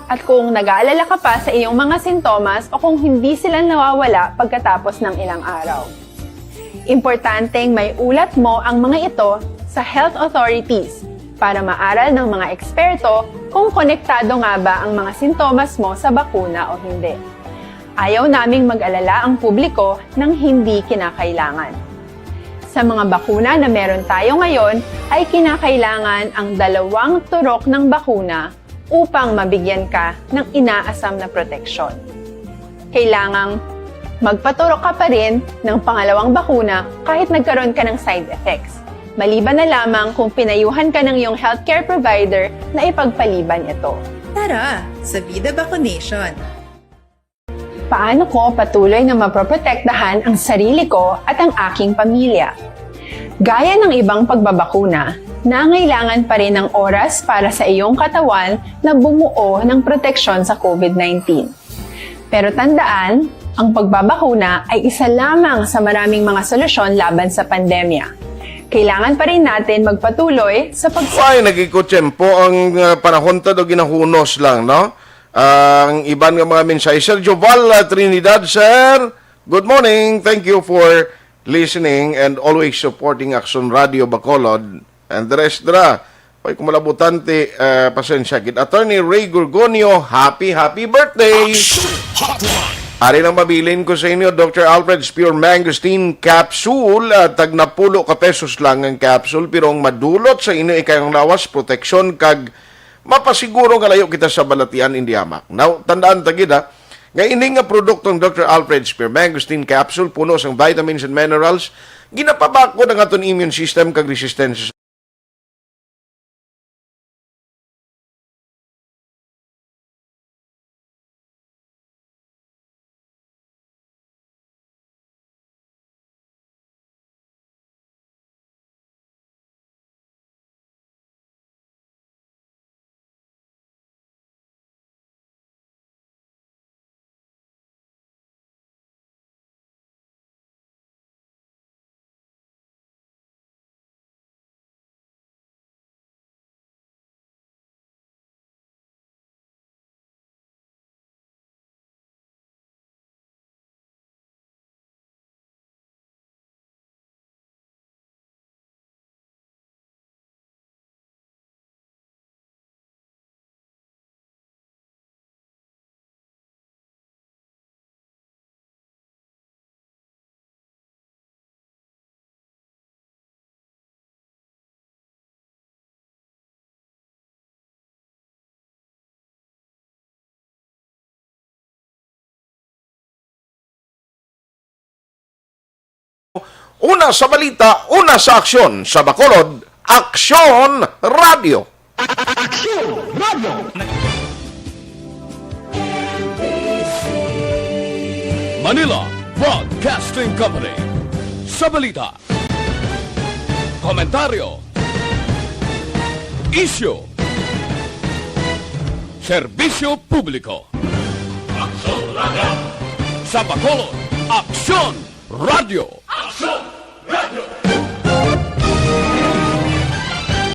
At kung nag-aalala ka pa sa iyong mga sintomas o kung hindi sila nawawala pagkatapos ng ilang araw. Importanteng may ulat mo ang mga ito sa health authorities para maaral ng mga eksperto kung konektado nga ba ang mga sintomas mo sa bakuna o hindi. Ayaw naming mag-alala ang publiko ng hindi kinakailangan. Sa mga bakuna na meron tayo ngayon, ay kinakailangan ang 2 turok ng bakuna upang mabigyan ka ng inaasam na proteksyon. Kailangang magpaturok ka pa rin ng pangalawang bakuna kahit nagkaroon ka ng side effects. Maliban na lamang kung pinayuhan ka ng iyong healthcare provider na ipagpaliban ito. Tara, sa Vida Vaccination! Paano ko patuloy na maproprotektahan ang sarili ko at ang aking pamilya? Gaya ng ibang pagbabakuna, nangailangan pa rin ng oras para sa iyong katawan na bumuo ng proteksyon sa COVID-19. Pero tandaan, ang pagbabakuna ay isa lamang sa maraming mga solusyon laban sa pandemya. Kailangan pa rin natin magpatuloy sa Ay, nagikotsempo ang panahon to do ginahunos lang, no? Ang iban nga mga mensahe. Sir Joval Trinidad, sir. Good morning. Thank you for listening and always supporting Aksyon Radio Bacolod. And the rest dra. Pay kumalabutante, pasensya gid. Attorney Ray Gorgonio, happy birthday! Ari nang mabilin ko sa inyo, Dr. Alfred's Pure Mangosteen Capsule. Tag na pulo ka pesos lang ang capsule, pero ang madulot sa inyo ikayong lawas, proteksyon, kag mapasiguro nga layo kita sa balatian indi hamak. Now, tandaan tagid ha, nga ini nga produktong Dr. Alfred's Pure Mangosteen Capsule, puno sang vitamins and minerals, ginapabako ng aton immune system kag resistensya una sa balita, una sa aksyon. Sa Bacolod, Aksyon Radio. Aksyon Radio! Manila Broadcasting Company. Sa balita, komentaryo, issue, serbisyo publiko. Aksyon Radio! Sa Bacolod, Aksyon Radio! Aksyon Radio!